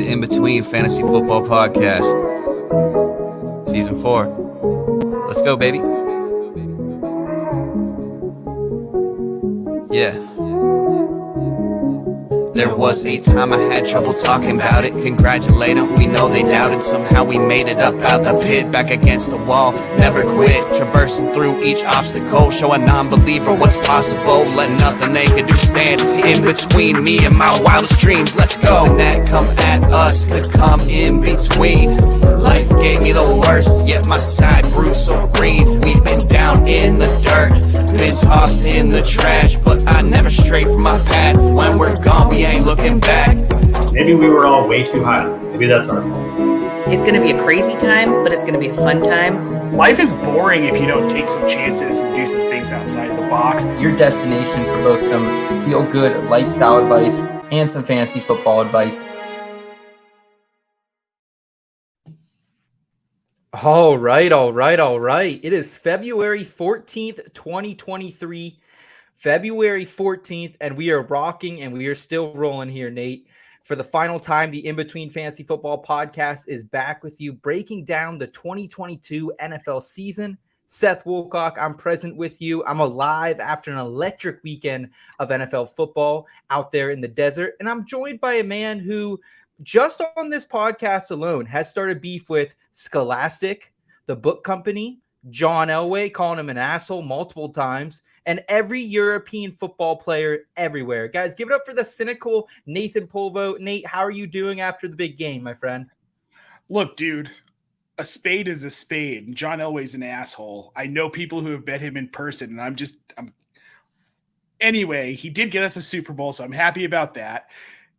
the In Between Fantasy Football Podcast, Season 4. Let's go, baby. Yeah. There was a time I had trouble talking about it. Congratulate them, we know they doubted. Somehow we made it up out the pit, back against the wall, never quit. Traversing through each obstacle, show a non-believer what's possible. Let nothing they could do stand in between me and my wildest dreams. Let's go. Nothing that come at us could come in between. Life gave me the worst, yet my side grew so green. We've been down in the dirt, been tossed in the trash, but I never strayed from my path. When we're gone, we ain't looking back. Maybe we were all way too high. Maybe that's our fault. It's going to be a crazy time, but it's going to be a fun time. Life is boring if you don't take some chances and do some things outside the box. Your destination for both some feel-good lifestyle advice and some fantasy football advice. All right. It is February 14th, 2023. February 14th, and we are rocking and we are still rolling here, Nate. For the final time, the In Between Fantasy Football Podcast is back with you, breaking down the 2022 NFL season. Seth Woolcock, I'm present with you. I'm alive after an electric weekend of NFL football out there in the desert, and I'm joined by a man who just on this podcast alone has started beef with Scholastic, the book company, John Elway, calling him an asshole multiple times, and every European football player everywhere. Guys, give it up for the cynical Nathan Polvo. Nate, how are you doing after the big game, my friend? Look, dude, a spade is a spade. John Elway's an asshole. I know people who have met him in person, and Anyway, he did get us a Super Bowl, so I'm happy about that.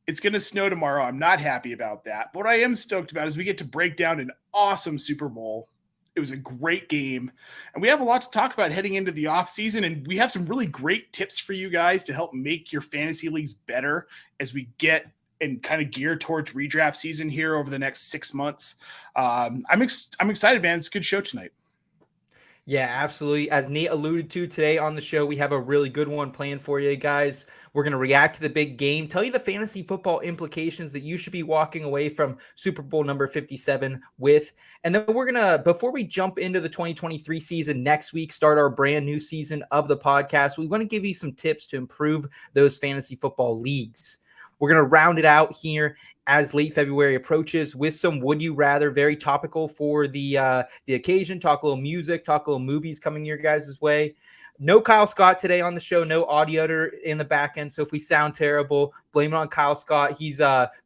It's going to snow tomorrow. I'm not happy about that. But what I am stoked about is we get to break down an awesome Super Bowl. It was a great game, and we have a lot to talk about heading into the offseason, and we have some really great tips for you guys to help make your fantasy leagues better as we get and kind of gear towards redraft season here over the next 6 months. I'm excited, man. It's a good show tonight. Yeah, absolutely. As Nate alluded to today on the show, we have a really good one planned for you guys. We're going to react to the big game, tell you the fantasy football implications that you should be walking away from Super Bowl number 57 with. And then we're going to, before we jump into the 2023 season next week, start our brand new season of the podcast, we want to give you some tips to improve those fantasy football leagues. We're going to round it out here as late February approaches with some Would You Rather, very topical for the occasion. Talk a little music, talk a little movies coming your guys' way. No Kyle Scott today on the show, no audio in the back end. So if we sound terrible, blame it on Kyle Scott. He's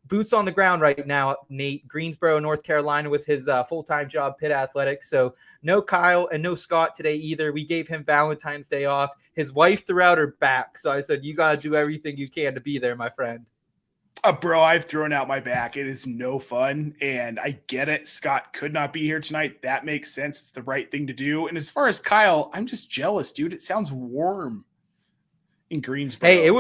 boots on the ground right now, Nate. Greensboro, North Carolina with his full-time job, Pitt Athletics. So no Kyle and no Scott today either. We gave him Valentine's Day off. His wife threw out her back. So I said, you got to do everything you can to be there, my friend. Bro, I've thrown out my back. It is no fun, and I get it. Scott could not be here tonight. That makes sense. It's the right thing to do. And as far as Kyle, I'm just jealous, dude. It sounds warm in Greensboro. Hey, it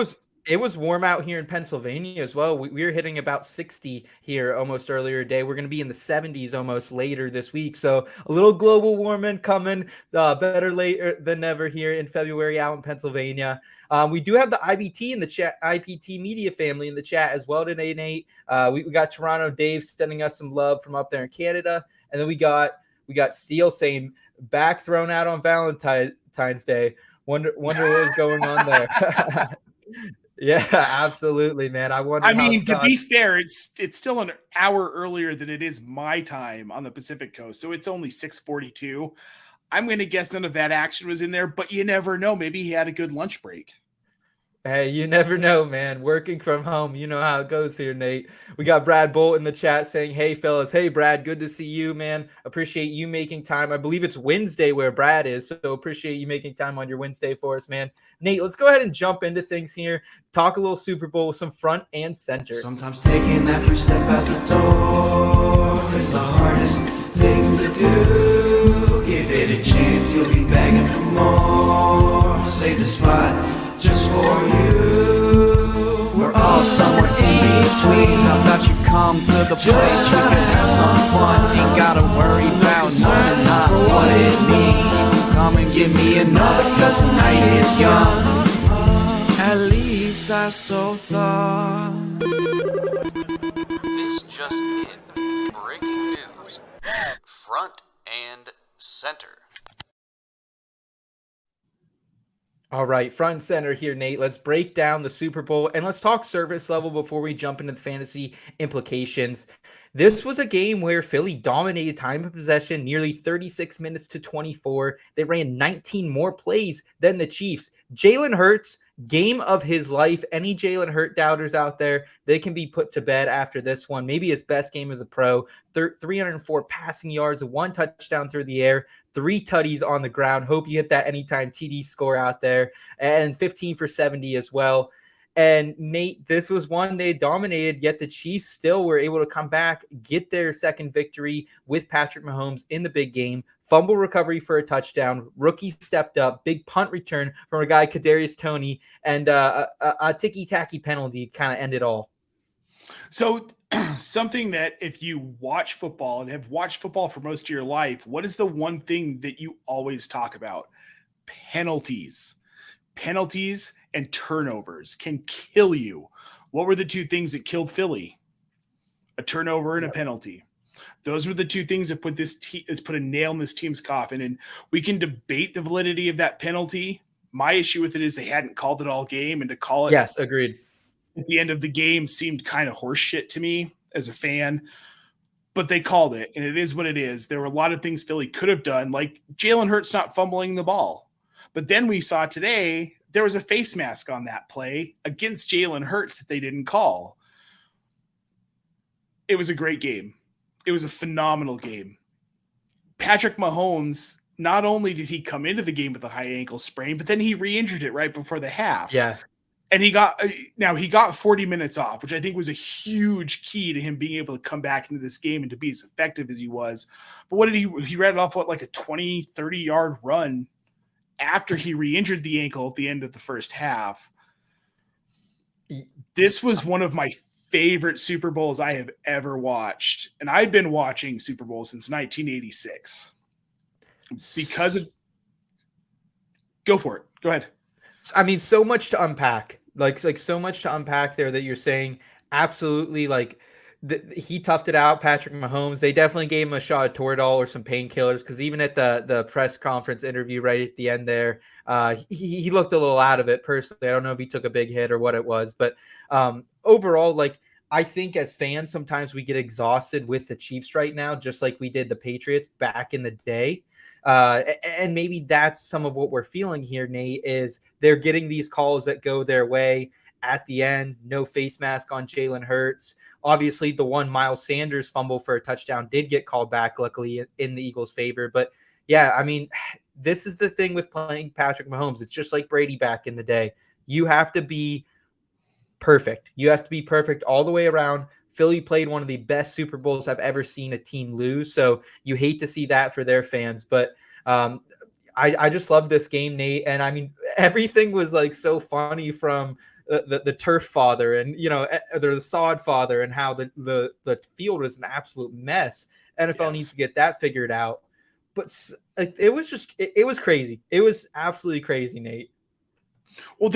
was warm out here in Pennsylvania as well. We were hitting about 60 here almost earlier today. We're going to be in the 70s almost later this week. So a little global warming coming, better later than never here in February out in Pennsylvania. We do have the IBT in the chat, IPT media family in the chat as well today, Nate. We got Toronto Dave sending us some love from up there in Canada. And then we got Steele saying back thrown out on Valentine's Day. Wonder what was going on there. Yeah, absolutely, man. I mean, to be fair, it's still an hour earlier than it is my time on the Pacific Coast, so it's only 6:42. I'm going to guess none of that action was in there, but you never know. Maybe he had a good lunch break. Hey, you never know, man. Working from home, you know how it goes here, Nate. We got Brad Bolt in the chat saying, hey, fellas. Hey, Brad, good to see you, man. Appreciate you making time. I believe it's Wednesday where Brad is, so appreciate you making time on your Wednesday for us, man. Nate, let's go ahead and jump into things here. Talk a little Super Bowl with some front and center. Sometimes taking that first step out the door is the hardest thing to do. Give it a chance, you'll be begging for more. Save the spot just for you. We're all somewhere in between. How about you come to the place we can have some fun? Ain't gotta worry about knowing not what it means. Come and give me another, cause the night is young. At least I so thought. This just center. All right, front and center here, Nate. Let's break down the Super Bowl and let's talk service level before we jump into the fantasy implications. This was a game where Philly dominated time of possession, nearly 36 minutes to 24. They ran 19 more plays than the Chiefs. Jalen Hurts, game of his life. Any Jalen Hurt doubters out there, they can be put to bed after this one. Maybe his best game as a pro. 304 passing yards, 1 touchdown through the air, 3 tutties on the ground. Hope you hit that anytime TD score out there, and 15 for 70 as well. And Nate, this was one they dominated, yet the Chiefs still were able to come back, get their second victory with Patrick Mahomes in the big game. Fumble recovery for a touchdown. Rookie stepped up. Big punt return from a guy, Kadarius Toney, and a ticky-tacky penalty kind of ended all. So something that if you watch football and have watched football for most of your life, what is the one thing that you always talk about? Penalties. Penalties and turnovers can kill you. What were the 2 things that killed Philly? A turnover and a penalty. Those were the 2 things that put a nail in this team's coffin. And we can debate the validity of that penalty. My issue with it is they hadn't called it all game, and to call it Yes, agreed. at the end of the game seemed kind of horseshit to me as a fan. But they called it, and it is what it is. There were a lot of things Philly could have done, like Jalen Hurts not fumbling the ball. But then we saw today there was a face mask on that play against Jalen Hurts that they didn't call. It was a great game. It was a phenomenal game. Patrick Mahomes, not only did he come into the game with a high ankle sprain, but then he re-injured it right before the half. Yeah. And he got 40 minutes off, which I think was a huge key to him being able to come back into this game and to be as effective as he was. But what did he ran off like a 20, 30-yard run after he re-injured the ankle at the end of the first half. This was one of my favorite Super Bowls I have ever watched. And I've been watching Super Bowl since 1986. Because of – go for it. Go ahead. I mean, so much to unpack. Like so much to unpack there that you're saying. Absolutely, he toughed it out, Patrick Mahomes. They definitely gave him a shot of Toradol or some painkillers, because even at the press conference interview right at the end there, he looked a little out of it personally. I don't know if he took a big hit or what it was, but overall, I think as fans, sometimes we get exhausted with the Chiefs right now, just like we did the Patriots back in the day. And maybe that's some of what we're feeling here, Nate, is they're getting these calls that go their way at the end. No face mask on Jalen Hurts. Obviously, the one Miles Sanders fumble for a touchdown did get called back, luckily, in the Eagles' favor. But yeah, I mean, this is the thing with playing Patrick Mahomes. It's just like Brady back in the day. You have to be perfect. You have to be perfect all the way around. Philly played one of the best Super Bowls I've ever seen a team lose. So you hate to see that for their fans. But I just love this game, Nate. And I mean, everything was so funny, from the turf father and, the sod father, and how the field was an absolute mess. NFL needs to get that figured out. But it was crazy. It was absolutely crazy, Nate. Well,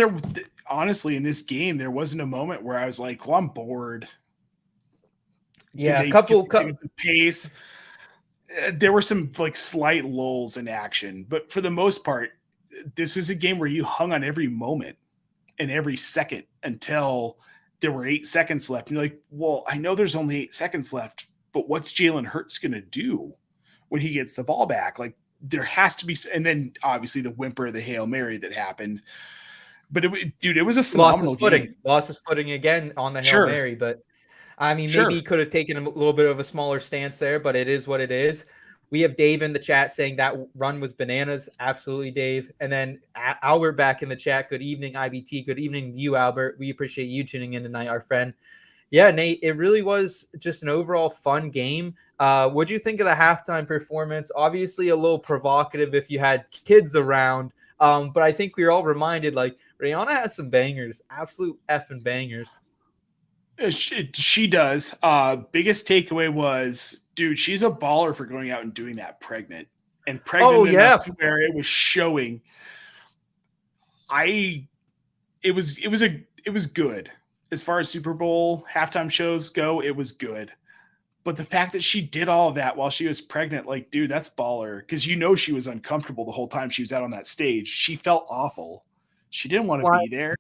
honestly, in this game, there wasn't a moment where I was like, well, I'm bored. Yeah, a couple pace. There were some slight lulls in action, but for the most part, this was a game where you hung on every moment and every second until there were 8 seconds left. And you're like, well, I know there's only 8 seconds left, but what's Jalen Hurts going to do when he gets the ball back? There has to be, and then obviously the whimper of the Hail Mary that happened. But it was a phenomenal game. Lost his footing again on the Hail Mary, but I mean, maybe he could have taken a little bit of a smaller stance there, but it is what it is. We have Dave in the chat saying that run was bananas. Absolutely, Dave. And then Albert back in the chat. Good evening, IBT. Good evening to you, Albert. We appreciate you tuning in tonight, our friend. Yeah, Nate, it really was just an overall fun game. What do you think of the halftime performance? Obviously a little provocative if you had kids around, but I think we were all reminded, Rihanna has some bangers, absolute effing bangers. She does. Biggest takeaway was, dude, she's a baller for going out and doing that pregnant enough to where it was showing. It was good as far as Super Bowl halftime shows go. It was good, But the fact that she did all of that while she was pregnant, like, dude, that's baller. Because she was uncomfortable the whole time she was out on that stage. She felt awful. She didn't want to be there.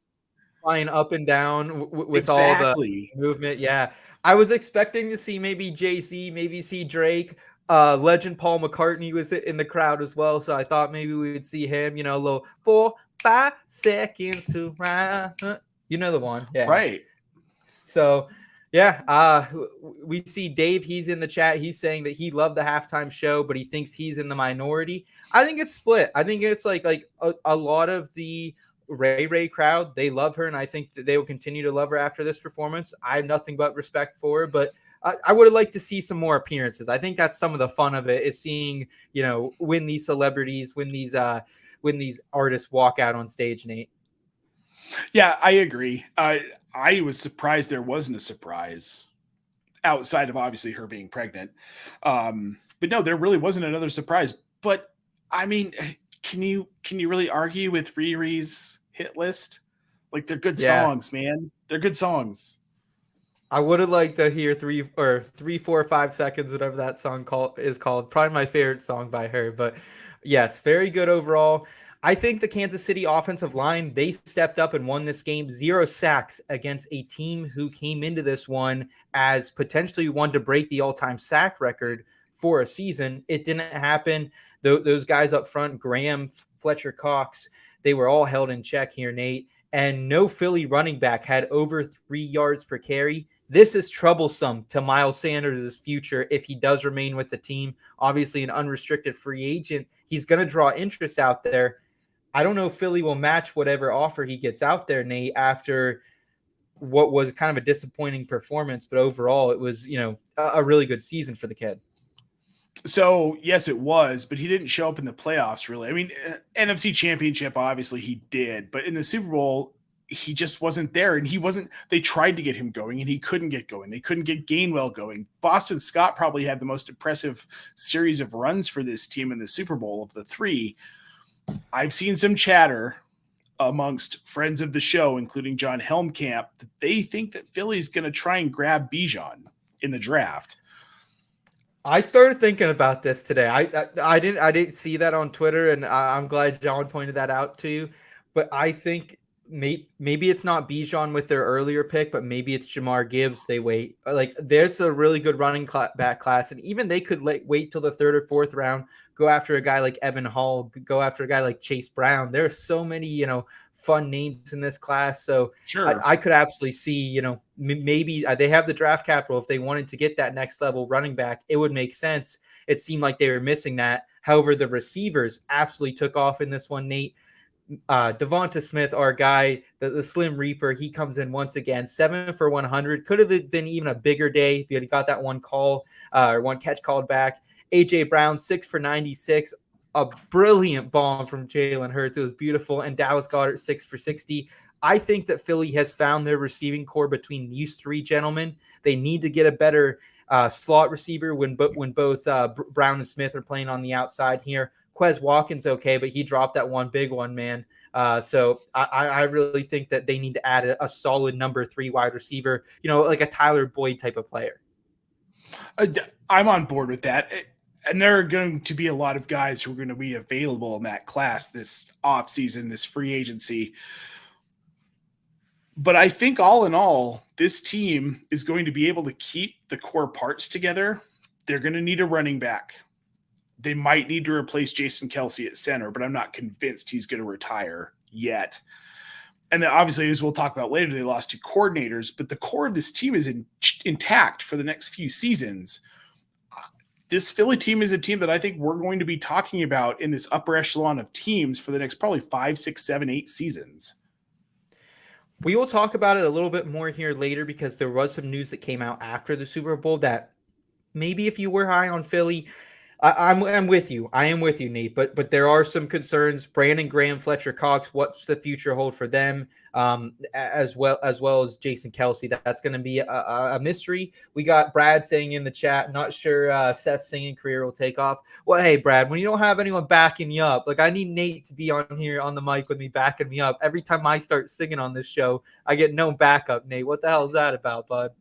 Flying up and down with Exactly. all the movement. Yeah. I was expecting to see maybe Jay-Z, maybe see Drake. Legend Paul McCartney was in the crowd as well. So I thought maybe we would see him, a little 4-5 seconds to run. You know the one. Yeah. Right. So, yeah, we see Dave. He's in the chat. He's saying that he loved the halftime show, but he thinks he's in the minority. I think it's split. I think it's like a lot of the Ray crowd, they love her, and I think that they will continue to love her after this performance. I have nothing but respect for her, but I would have liked to see some more appearances. I think that's some of the fun of it, is seeing, when these celebrities, when these artists walk out on stage, Nate. Yeah, I agree. I was surprised there wasn't a surprise outside of obviously her being pregnant. But no, there really wasn't another surprise. But I mean, can you really argue with Riri's hit list? Like, they're good songs, man. They're good songs. I would have liked to hear 3, 4, 5 seconds, whatever that song is called. Probably my favorite song by her. But yes, very good overall. I think the Kansas City offensive line, they stepped up and won this game. 0 sacks against a team who came into this one as potentially one to break the all-time sack record for a season. It didn't happen. Those guys up front, Graham, Fletcher Cox, they were all held in check here, Nate. And no Philly running back had over 3 yards per carry. This is troublesome to Miles Sanders' future if he does remain with the team. Obviously, an unrestricted free agent. He's going to draw interest out there. I don't know if Philly will match whatever offer he gets out there, Nate, after what was kind of a disappointing performance. But overall, it was, a really good season for the kid. So, yes, it was, but he didn't show up in the playoffs, really. I mean, NFC Championship, obviously he did, but in the Super Bowl, he just wasn't there, and they tried to get him going, and he couldn't get going. They couldn't get Gainwell going. Boston Scott probably had the most impressive series of runs for this team in the Super Bowl of the 3. I've seen some chatter amongst friends of the show, including John Helmkamp, that they think that Philly's going to try and grab Bijan in the draft. I started thinking about this today. I didn't see that on Twitter, and I'm glad John pointed that out to you. But I think maybe it's not Bijan with their earlier pick, but maybe it's Jahmyr Gibbs. They wait. Like, there's a really good running back class, and even they could wait till the 3rd or 4th round, go after a guy like Evan Hall, go after a guy like Chase Brown. There are so many, fun names in this class. So sure. I could absolutely see, maybe they have the draft capital. If they wanted to get that next level running back, it would make sense. It seemed like they were missing that. However, the receivers absolutely took off in this one, Nate. Devonta Smith, our guy, the Slim Reaper, he comes in once again, 7 for 100. Could have been even a bigger day if he had got that one catch called back. AJ Brown, 6 for 96. A brilliant bomb from Jalen Hurts. It was beautiful. And Dallas Goedert, 6 for 60. I think that Philly has found their receiving core between these 3 gentlemen. They need to get a better slot receiver when both Brown and Smith are playing on the outside here. Quez Watkins, okay, but he dropped that one big one, man. So I really think that they need to add a solid number 3 wide receiver, like a Tyler Boyd type of player. I'm on board with that. And there are going to be a lot of guys who are going to be available in that class this offseason, this free agency. But I think all in all, this team is going to be able to keep the core parts together. They're going to need a running back. They might need to replace Jason Kelce at center, but I'm not convinced he's going to retire yet. And then obviously, as we'll talk about later, they lost 2 coordinators, but the core of this team is intact for the next few seasons. This Philly team is a team that I think we're going to be talking about in this upper echelon of teams for the next probably 5, 6, 7, 8 seasons. We will talk about it a little bit more here later because there was some news that came out after the Super Bowl that maybe if you were high on Philly, I'm with you. I am with you, Nate. But there are some concerns. Brandon Graham, Fletcher Cox, what's the future hold for them? As well as Jason Kelce. That's going to be a mystery. We got Brad saying in the chat, not sure Seth's singing career will take off. Well, hey, Brad, when you don't have anyone backing you up, like I need Nate to be on here on the mic with me backing me up. Every time I start singing on this show, I get no backup, Nate. What the hell is that about, bud?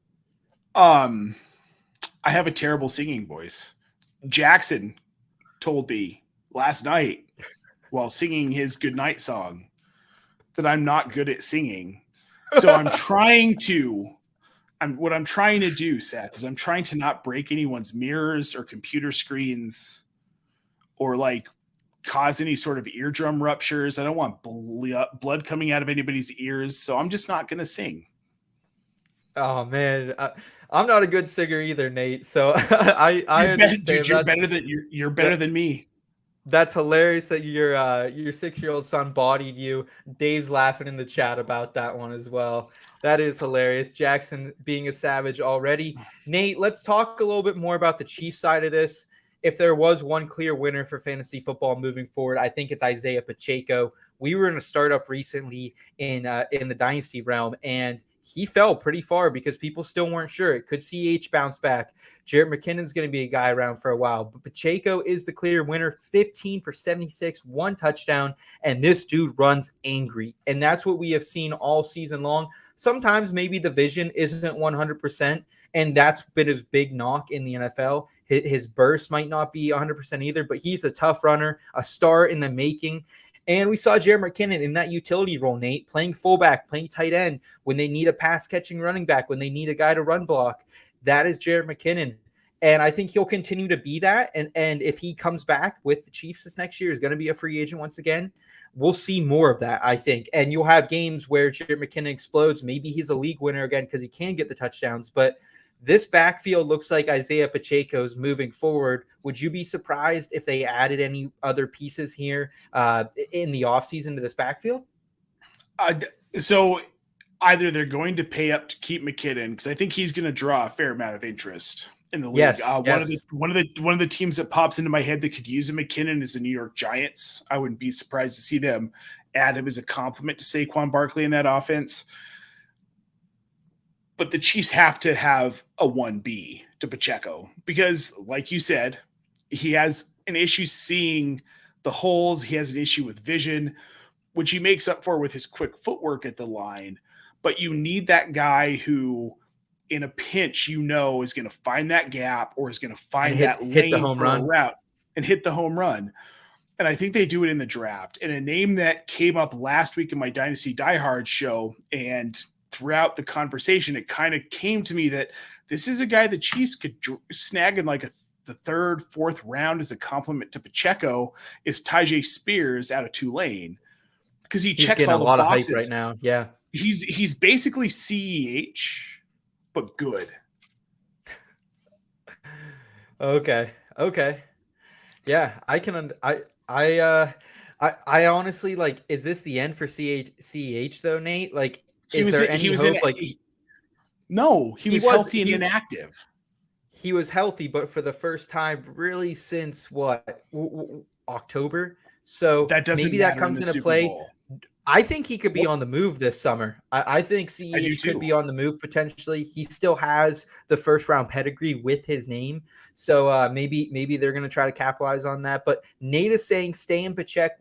I have a terrible singing voice. Jackson told me last night while singing his goodnight song that I'm not good at singing. So what I'm trying to do, Seth, is I'm trying to not break anyone's mirrors or computer screens or like cause any sort of eardrum ruptures. I don't want blood coming out of anybody's ears. So I'm just not going to sing. Oh man, I'm not a good singer either, Nate. So I understand. Dude, you're better than me. That's hilarious that your 6-year-old son bodied you. Dave's laughing in the chat about that one as well. That is hilarious. Jackson being a savage already. Nate, let's talk a little bit more about the Chiefs side of this. If there was one clear winner for fantasy football moving forward, I think it's Isaiah Pacheco. We were in a startup recently in the dynasty realm, and he fell pretty far because people still weren't sure. Could CH bounce back? Jarrett McKinnon's going to be a guy around for a while. But Pacheco is the clear winner, 15 for 76, 1 touchdown, and this dude runs angry. And that's what we have seen all season long. Sometimes maybe the vision isn't 100%, and that's been his big knock in the NFL. His burst might not be 100% either, but he's a tough runner, a star in the making. And we saw Jarrett McKinnon in that utility role, Nate, playing fullback, playing tight end when they need a pass-catching running back, when they need a guy to run block. That is Jarrett McKinnon. And I think he'll continue to be that. And if he comes back with the Chiefs this next year, is going to be a free agent once again, we'll see more of that, I think. And you'll have games where Jarrett McKinnon explodes. Maybe he's a league winner again because he can get the touchdowns. But this backfield looks like Isaiah Pacheco's moving forward. Would you be surprised if they added any other pieces here in the offseason to this backfield? So either they're going to pay up to keep McKinnon, because I think he's going to draw a fair amount of interest in the league. Yes, One of the teams that pops into my head that could use a McKinnon is the New York Giants. I wouldn't be surprised to see them add him as a compliment to Saquon Barkley in that offense. But the Chiefs have to have a 1B to Pacheco because, like you said, he has an issue seeing the holes. He has an issue with vision, which he makes up for with his quick footwork at the line. But you need that guy who, in a pinch, is going to find that gap or is going to find that lane the home run route and hit the home run. And I think they do it in the draft. And a name that came up last week in my Dynasty Diehard show, and throughout the conversation, it kind of came to me that this is a guy the Chiefs could snag in like the third, fourth round as a compliment to Pacheco, is Tyjae Spears out of Tulane, because he's checks all the boxes. Of hype right now. Yeah, he's basically CEH, but good. Okay. Yeah, I can. I honestly, like, is this the end for CEH though, Nate? Like, no, he was healthy and inactive. He was healthy, but for the first time really since October. So that doesn't maybe that comes into play. Bowl. I think he could be on the move this summer. I think CEH could be on the move potentially. He still has the first round pedigree with his name. So maybe they're going to try to capitalize on that. But Nate is saying stay in check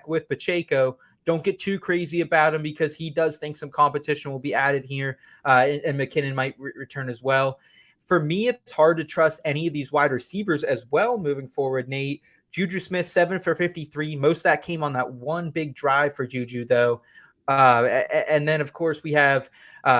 with Pacheco. Don't get too crazy about him because he does think some competition will be added here, and McKinnon might return as well. For me, it's hard to trust any of these wide receivers as well moving forward, Nate. Juju Smith, 7 for 53. Most of that came on that one big drive for Juju, though. And then, of course, we have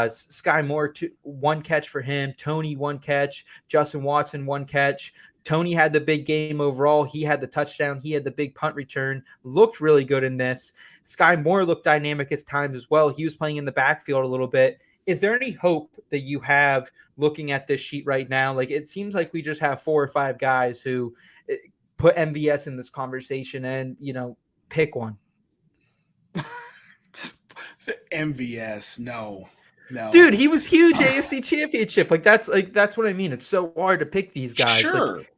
Sky Moore, 1 catch for him. Tony, 1 catch. Justin Watson, 1 catch. Tony had the big game overall. He had the touchdown. He had the big punt return. Looked really good in this. Sky Moore looked dynamic at times as well. He was playing in the backfield a little bit. Is there any hope that you have looking at this sheet right now? Like, it seems like we just have 4 or 5 guys who put MVS in this conversation and, pick one. MVS, no. Dude, he was huge AFC Championship. That's what I mean. It's so hard to pick these guys. Sure. Like,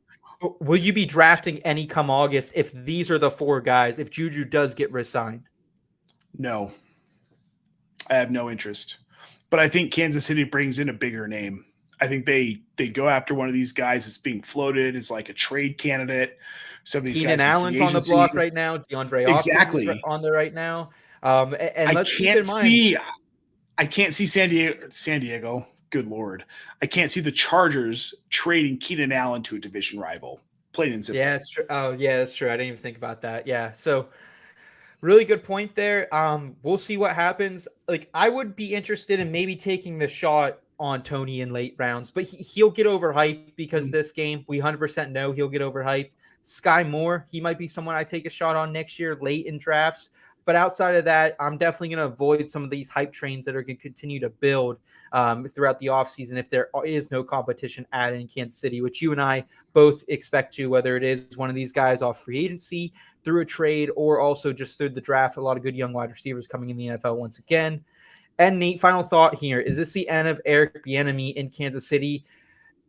will you be drafting any come August if these are the 4 guys, if Juju does get re-signed? No. I have no interest. But I think Kansas City brings in a bigger name. I think they go after one of these guys that's being floated as like a trade candidate. Some of these Keenan guys Allen's on the block right now. DeAndre Hopkins on there right now. And let's keep in mind. I can't see San Diego good Lord. I can't see the Chargers trading Keenan Allen to a division rival. Plain and simple. Yeah, it's true. Oh, yeah, that's true. I didn't even think about that. Yeah. So really good point there. We'll see what happens. Like, I would be interested in maybe taking the shot on Tony in late rounds, but he'll get overhyped because this game, we 100% know he'll get overhyped. Sky Moore, he might be someone I take a shot on next year late in drafts. But outside of that, I'm definitely going to avoid some of these hype trains that are going to continue to build throughout the offseason if there is no competition in Kansas City, which you and I both expect to, whether it is one of these guys off free agency, through a trade, or also just through the draft. A lot of good young wide receivers coming in the NFL once again. And Nate, final thought here. Is this the end of Eric Bieniemy in Kansas City?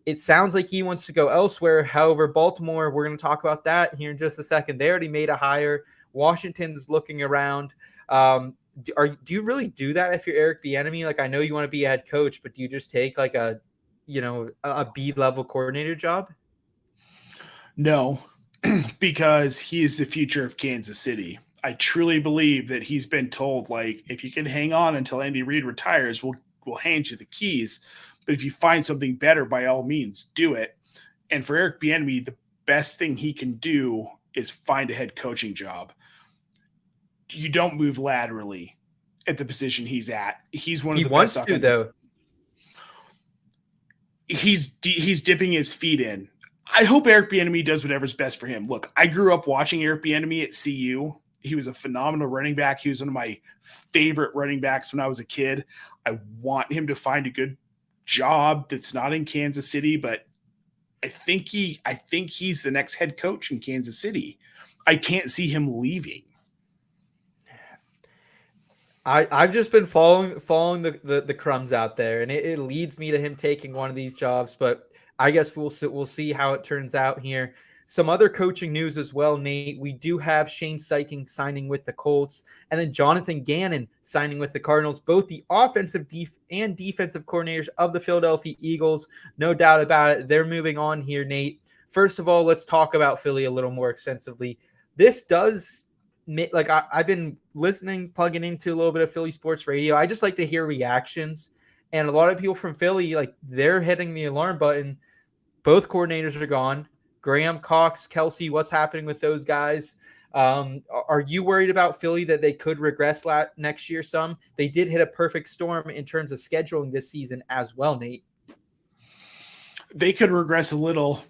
It sounds like he wants to go elsewhere. However, Baltimore, we're going to talk about that here in just a second. They already made a hire. Washington's looking around. Do you really do that if you're Eric Bieniemy? Like, I know you want to be a head coach, but do you just take like a B-level coordinator job? No, because he is the future of Kansas City. I truly believe that he's been told, like, if you can hang on until Andy Reid retires, we'll hand you the keys. But if you find something better, by all means, do it. And for Eric Bieniemy, the best thing he can do is find a head coaching job. You don't move laterally at the position he's at. He's one of the best offensive. He wants to, though. He's dipping his feet in. I hope Eric Bieniemy does whatever's best for him. Look, I grew up watching Eric Bieniemy at CU. He was a phenomenal running back. He was one of my favorite running backs when I was a kid. I want him to find a good job that's not in Kansas City, but I think he's the next head coach in Kansas City. I can't see him leaving. I've just been following the crumbs out there, and it leads me to him taking one of these jobs. But I guess we'll see how it turns out here. Some other coaching news as well, Nate. We do have Shane Steichen signing with the Colts, and then Jonathan Gannon signing with the Cardinals, both the offensive and defensive coordinators of the Philadelphia Eagles. No doubt about it. They're moving on here, Nate. First of all, let's talk about Philly a little more extensively. This does, like, I've been plugging into a little bit of Philly sports radio. I just like to hear reactions. And a lot of people from Philly, like, they're hitting the alarm button. Both coordinators are gone. Graham, Cox, Kelsey, what's happening with those guys? Are you worried about Philly that they could regress next year some? They did hit a perfect storm in terms of scheduling this season as well, Nate. They could regress a little,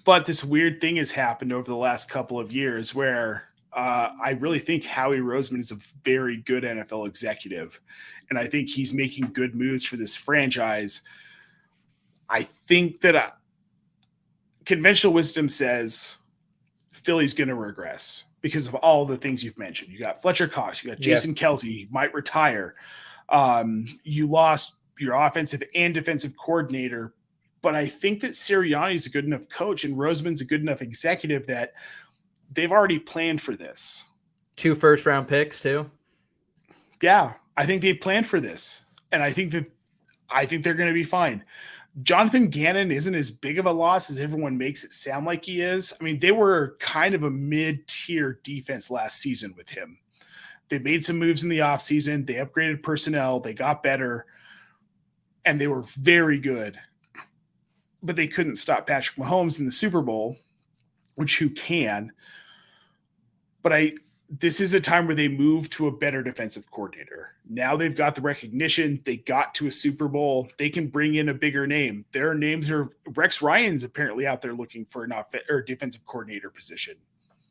but this weird thing has happened over the last couple of years where I really think Howie Roseman is a very good NFL executive, and I think he's making good moves for this franchise. I think that conventional wisdom says Philly's going to regress because of all the things you've mentioned. You got Fletcher Cox, you got Jason Kelsey, he might retire. You lost your offensive and defensive coordinator, but I think that Sirianni's a good enough coach and Roseman's a good enough executive that they've already planned for this. 2 first-round picks too. Yeah, I think they've planned for this, and I think they're going to be fine. Jonathan Gannon isn't as big of a loss as everyone makes it sound like he is. I mean, they were kind of a mid-tier defense last season with him. They made some moves in the offseason. They upgraded personnel. They got better, and they were very good. But they couldn't stop Patrick Mahomes in the Super Bowl, which who can? But this is a time where they move to a better defensive coordinator. Now they've got the recognition. They got to a Super Bowl. They can bring in a bigger name. Their names are Rex Ryan's apparently out there looking for a defensive coordinator position.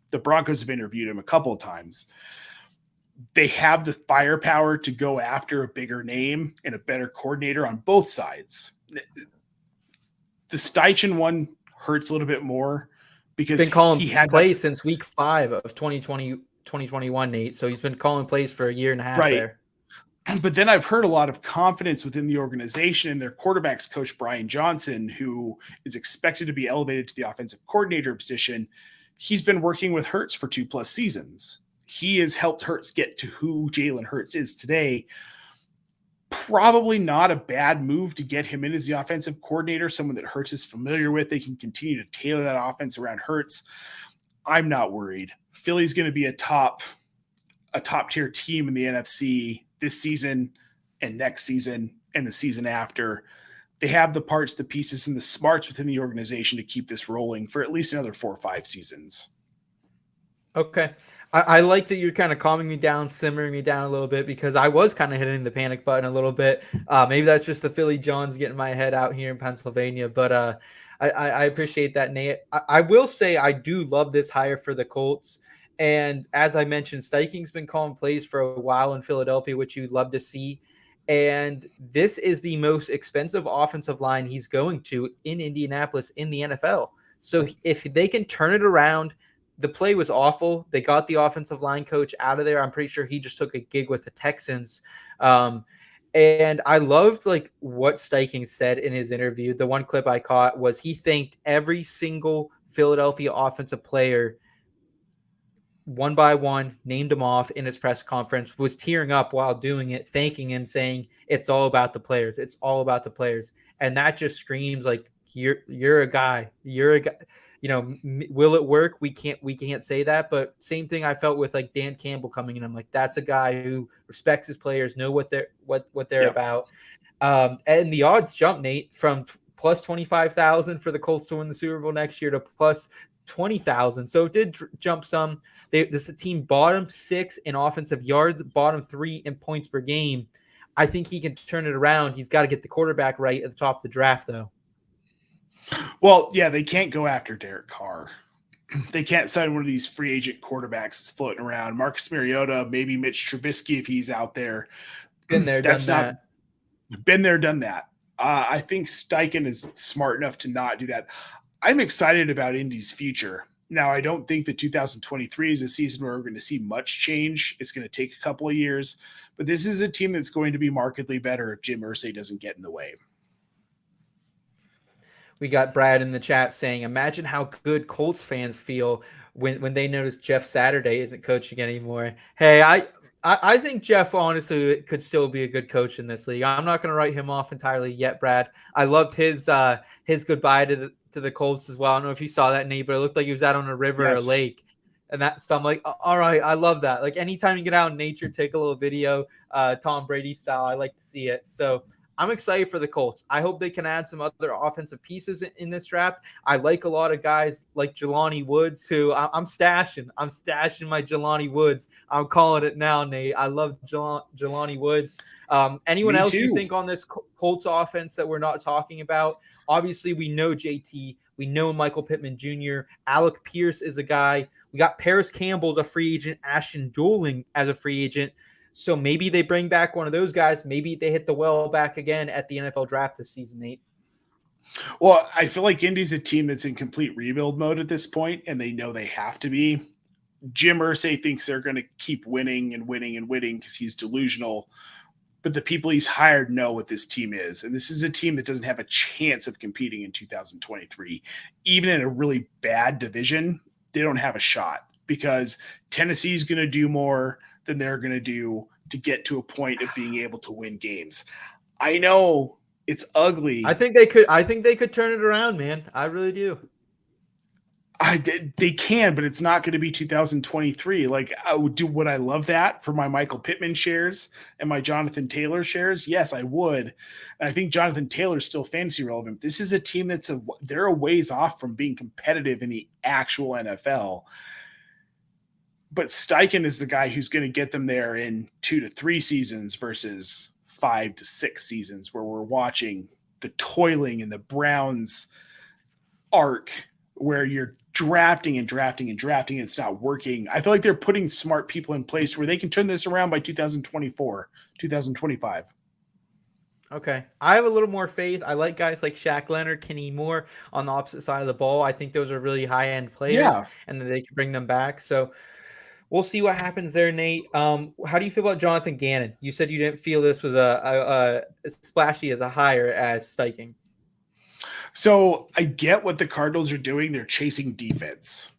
The Broncos have interviewed him a couple of times. They have the firepower to go after a bigger name and a better coordinator on both sides. The Steichen one hurts a little bit more because he's been calling plays since week 5 of 2021, Nate. So he's been calling plays for a year and a half there. But then I've heard a lot of confidence within the organization and their quarterback's coach, Brian Johnson, who is expected to be elevated to the offensive coordinator position. He's been working with Hurts for 2+ seasons. He has helped Hurts get to who Jalen Hurts is today. Probably not a bad move to get him in as the offensive coordinator, someone that Hurts is familiar with. They can continue to tailor that offense around Hurts. I'm not worried. Philly's going to be a top tier team in the NFC this season and next season and the season after. they have the parts, the pieces, and the smarts within the organization to keep this rolling for at least another 4 or 5 seasons. Okay. I like that you're kind of calming me down, simmering me down a little bit, because I was kind of hitting the panic button a little bit. Maybe that's just the Philly Johns getting my head out here in Pennsylvania, but I appreciate that, Nate. I will say I do love this hire for the Colts. And as I mentioned, Steichen's been calling plays for a while in Philadelphia, which you'd love to see. And this is the most expensive offensive line he's going to in Indianapolis in the NFL. So if they can turn it around, the play was awful. They got the offensive line coach out of there. I'm pretty sure he just took a gig with the Texans. And I loved like what Steichen said in his interview. The one clip I caught was he thanked every single Philadelphia offensive player one by one, named them off in his press conference, was tearing up while doing it, thanking and saying, it's all about the players. It's all about the players. And that just screams like, you're a guy. You're a guy. You know, will it work? We can't say that, but same thing I felt with like Dan Campbell coming in. I'm like, that's a guy who respects his players, know what they're about. And the odds jump, Nate, from plus 25,000 for the Colts to win the Super Bowl next year to plus 20,000. So it did jump some. This is a team bottom 6 in offensive yards, bottom 3 in points per game. I think he can turn it around. He's got to get the quarterback right at the top of the draft, though. Well, yeah, they can't go after Derek Carr. They can't sign one of these free agent quarterbacks that's floating around. Marcus Mariota, maybe Mitch Trubisky if he's out there. Been there, that's done not that. Been there, done that. I think Steichen is smart enough to not do that. I'm excited about Indy's future. Now, I don't think that 2023 is a season where we're going to see much change. It's going to take a couple of years, but this is a team that's going to be markedly better if Jim Irsay doesn't get in the way. We got Brad in the chat saying, imagine how good Colts fans feel when they notice Jeff Saturday isn't coaching anymore. Hey, I think Jeff honestly could still be a good coach in this league. I'm not going to write him off entirely yet, Brad. I loved his goodbye to the Colts as well. I don't know if you saw that, Nate, but it looked like he was out on a river or a lake. And that's so I'm like, all right, I love that. Like anytime you get out in nature, take a little video, Tom Brady style. I like to see it. So I'm excited for the Colts. I hope they can add some other offensive pieces in this draft. I like a lot of guys like Jelani Woods, who I'm stashing. I'm stashing my Jelani Woods. I'm calling it now, Nate. I love Jelani Woods. Anyone else you think on this Colts offense that we're not talking about? Obviously, we know JT. We know Michael Pittman Jr. Alec Pierce is a guy. We got Paris Campbell as a free agent. Ashton Dulin as a free agent. So maybe they bring back one of those guys. Maybe they hit the well back again at the NFL draft this season, Nate. Well, I feel like Indy's a team that's in complete rebuild mode at this point, and they know they have to be. Jim Irsay thinks they're going to keep winning and winning and winning because he's delusional. But the people he's hired know what this team is. And this is a team that doesn't have a chance of competing in 2023. Even in a really bad division, they don't have a shot because Tennessee's going to do more than they're going to do to get to a point of being able to win games. I know it's ugly. I think they could turn it around, man. I really do. They can, but it's not going to be 2023. Like, would I love that for my Michael Pittman shares and my Jonathan Taylor shares? Yes, I would. And I think Jonathan Taylor's still fantasy relevant. This is a team they're a ways off from being competitive in the actual NFL. But Steichen is the guy who's going to get them there in 2 to 3 seasons versus 5 to 6 seasons where we're watching the toiling and the Browns arc where you're drafting and drafting and drafting. And it's not working. I feel like they're putting smart people in place where they can turn this around by 2024, 2025. Okay. I have a little more faith. I like guys like Shaq Leonard, Kenny Moore on the opposite side of the ball. I think those are really high-end players and that they can bring them back. So we'll see what happens there, Nate. How do you feel about Jonathan Gannon? You said you didn't feel this was a splashy as a hire as Steichen. So I get what the Cardinals are doing. They're chasing defense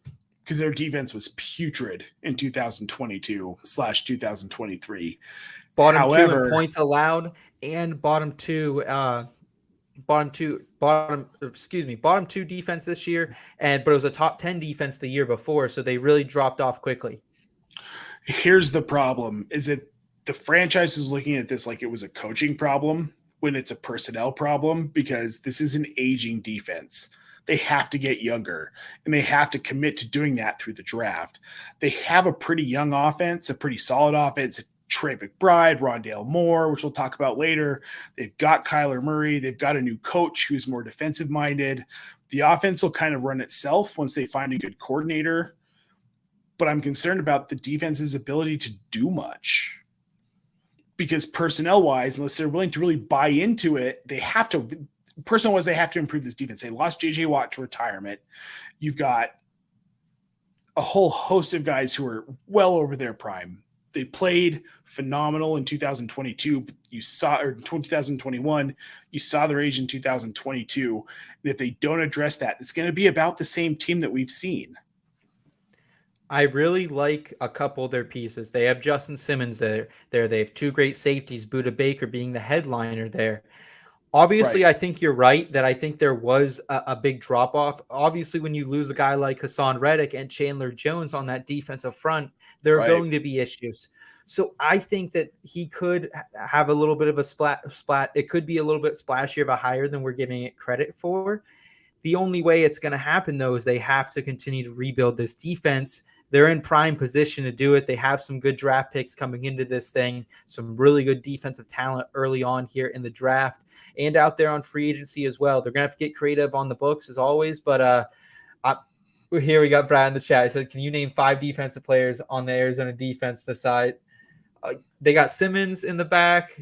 because their defense was putrid in 2022/2023. Bottom 2 in points allowed and bottom two defense this year. But it was a top 10 defense the year before. So they really dropped off quickly. Here's the problem is that the franchise is looking at this like it was a coaching problem when it's a personnel problem, because this is an aging defense. They have to get younger, and they have to commit to doing that through the draft. They have a pretty young offense, a pretty solid offense. Trey McBride, Rondale Moore, which we'll talk about later. They've got Kyler Murray. They've got a new coach who's more defensive minded. The offense will kind of run itself once they find a good coordinator. But I'm concerned about the defense's ability to do much, because personnel-wise, unless they're willing to really buy into it, they have to – personnel-wise, they have to improve this defense. They lost J.J. Watt to retirement. You've got a whole host of guys who are well over their prime. They played phenomenal in 2022. You saw, or 2021, you saw their age in 2022. And if they don't address that, it's going to be about the same team that we've seen. I really like a couple of their pieces. They have Justin Simmons there. They have two great safeties, Budda Baker being the headliner there. Obviously, right. I think you're right that I think there was a big drop-off. Obviously, when you lose a guy like Hassan Reddick and Chandler Jones on that defensive front, there are going to be issues. So I think that he could have a little bit of a splat. It could be a little bit splashier of a hire than we're giving it credit for. The only way it's going to happen, though, is they have to continue to rebuild this defense. They're in prime position to do it. They have some good draft picks coming into this thing, some really good defensive talent early on here in the draft and out there on free agency as well. They're going to have to get creative on the books as always, but here we got Brad in the chat. He said, can you name 5 defensive players on the Arizona defense beside they got Simmons in the back.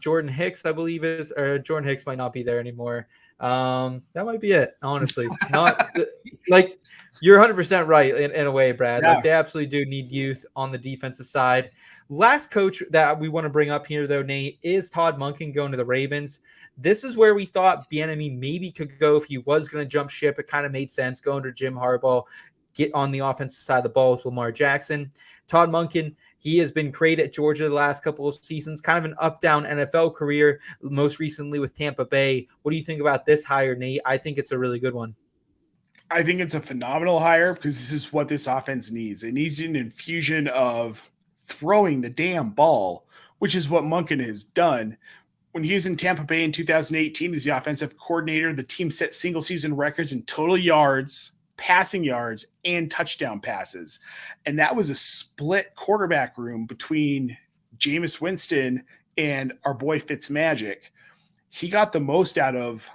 Jordan Hicks, I believe Jordan Hicks might not be there anymore. That might be it, honestly. Not like you're 100% right in a way, Brad. Yeah. Like they absolutely do need youth on the defensive side. Last coach that we want to bring up here, though, Nate, is Todd Monken going to the Ravens. This is where we thought Bieniemy maybe could go if he was going to jump ship. It kind of made sense going to Jim Harbaugh, get on the offensive side of the ball with Lamar Jackson. Todd Monken, he has been great at Georgia the last couple of seasons, kind of an up-down NFL career, most recently with Tampa Bay. What do you think about this hire, Nate? I think it's a really good one. I think it's a phenomenal hire because this is what this offense needs. It needs an infusion of throwing the damn ball, which is what Monken has done. When he was in Tampa Bay in 2018 as the offensive coordinator, the team set single-season records in total yards, passing yards, and touchdown passes. And that was a split quarterback room between Jameis Winston and our boy Fitzmagic. He got the most out of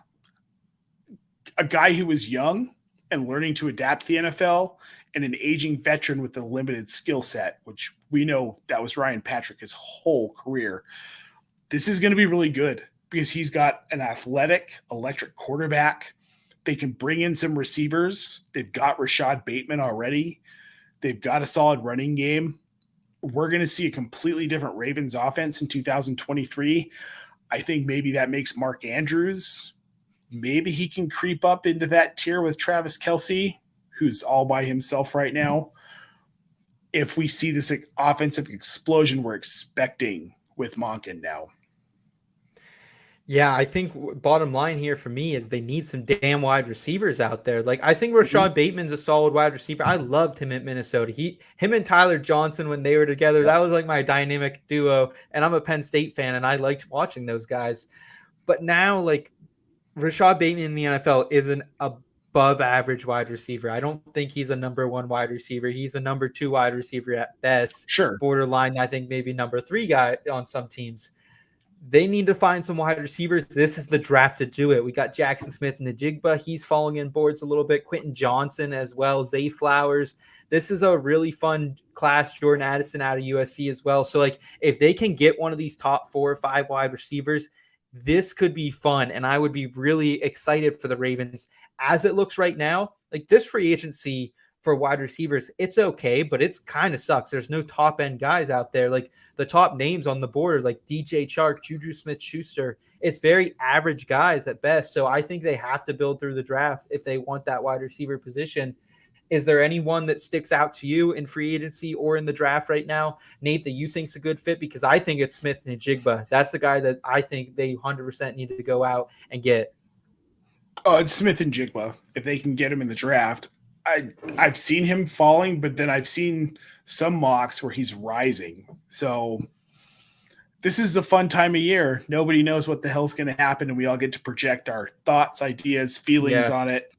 a guy who was young and learning to adapt to the NFL and an aging veteran with a limited skill set, which we know that was Ryan Patrick his whole career. This is going to be really good because he's got an athletic, electric quarterback. They can bring in some receivers. They've got Rashad Bateman already. They've got a solid running game. We're going to see a completely different Ravens offense in 2023. I think maybe that makes Mark Andrews. Maybe he can creep up into that tier with Travis Kelce, who's all by himself right now. If we see this offensive explosion we're expecting with Monken now. Yeah, I think bottom line here for me is they need some damn wide receivers out there. Like I think Rashad Bateman's a solid wide receiver. I loved him at Minnesota. Him and Tyler Johnson when they were together, that was like my dynamic duo. And I'm a Penn State fan and I liked watching those guys. But now like Rashad Bateman in the NFL is an above average wide receiver. I don't think he's a number 1 wide receiver. He's a number 2 wide receiver at best. Sure. Borderline, I think maybe number 3 guy on some teams. They need to find some wide receivers. This is the draft to do it. We got Jackson Smith and the Jigba. He's falling in boards a little bit. Quentin Johnson as well. Zay Flowers. This is a really fun class. Jordan Addison out of USC as well. So, like, if they can get one of these top 4 or 5 wide receivers, this could be fun. And I would be really excited for the Ravens. As it looks right now, like this free agency for wide receivers, it's okay, but it's kind of sucks. There's no top end guys out there. Like the top names on the board are like DJ Chark, Juju Smith-Schuster. It's very average guys at best. So I think they have to build through the draft if they want that wide receiver position. Is there anyone that sticks out to you in free agency or in the draft right now, Nate, that you think's a good fit? Because I think it's Smith and Jigba. That's the guy that I think they 100% need to go out and get. Oh, it's Smith and Jigba. If they can get him in the draft. I've seen him falling, but then I've seen some mocks where he's rising. So This is the fun time of year. Nobody knows what the hell's going to happen, and we all get to project our thoughts, ideas, feelings on it.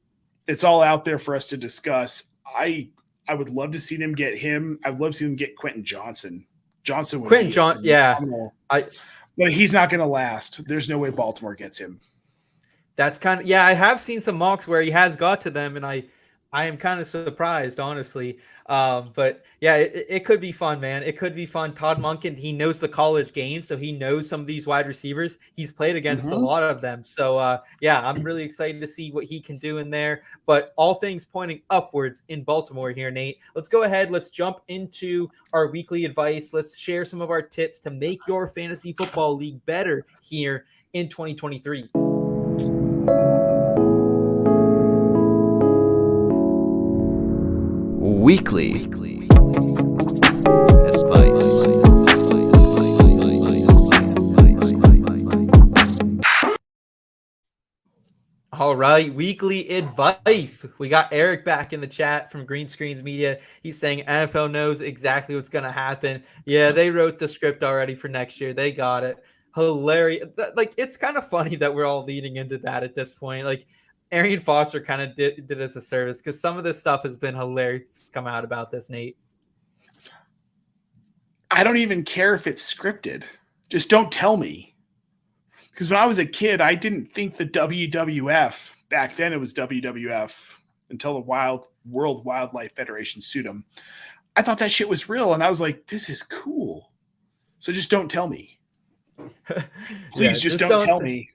It's all out there for us to discuss. I would love to see them get him. I'd love to see them get Quentin Johnson. But he's not going to last. There's no way Baltimore gets him. That's kind of, I have seen some mocks where he has got to them, and I am kind of surprised, honestly. But yeah, it could be fun, man. It could be fun. Todd Monken, he knows the college game, so he knows some of these wide receivers. He's played against a lot of them. So yeah, I'm really excited to see what he can do in there. But all things pointing upwards in Baltimore here, Nate. Let's go ahead. Let's jump into our weekly advice. Let's share some of our tips to make your fantasy football league better here in 2023. Weekly All right, weekly advice. We got Eric back in the chat from Green Screens Media. He's saying NFL knows exactly what's going to happen. Yeah, they wrote the script already for next year. They got it. Hilarious. Like, it's kind of funny that we're all leading into that at this point. Like, Arian Foster kind of did us a service because some of this stuff has been hilarious come out about this, Nate. I don't even care if it's scripted. Just don't tell me. Because when I was a kid, I didn't think the WWF, back then it was WWF, until the World Wildlife Federation sued them. I thought that shit was real, and I was like, this is cool. So just don't tell me. Please just don't tell me.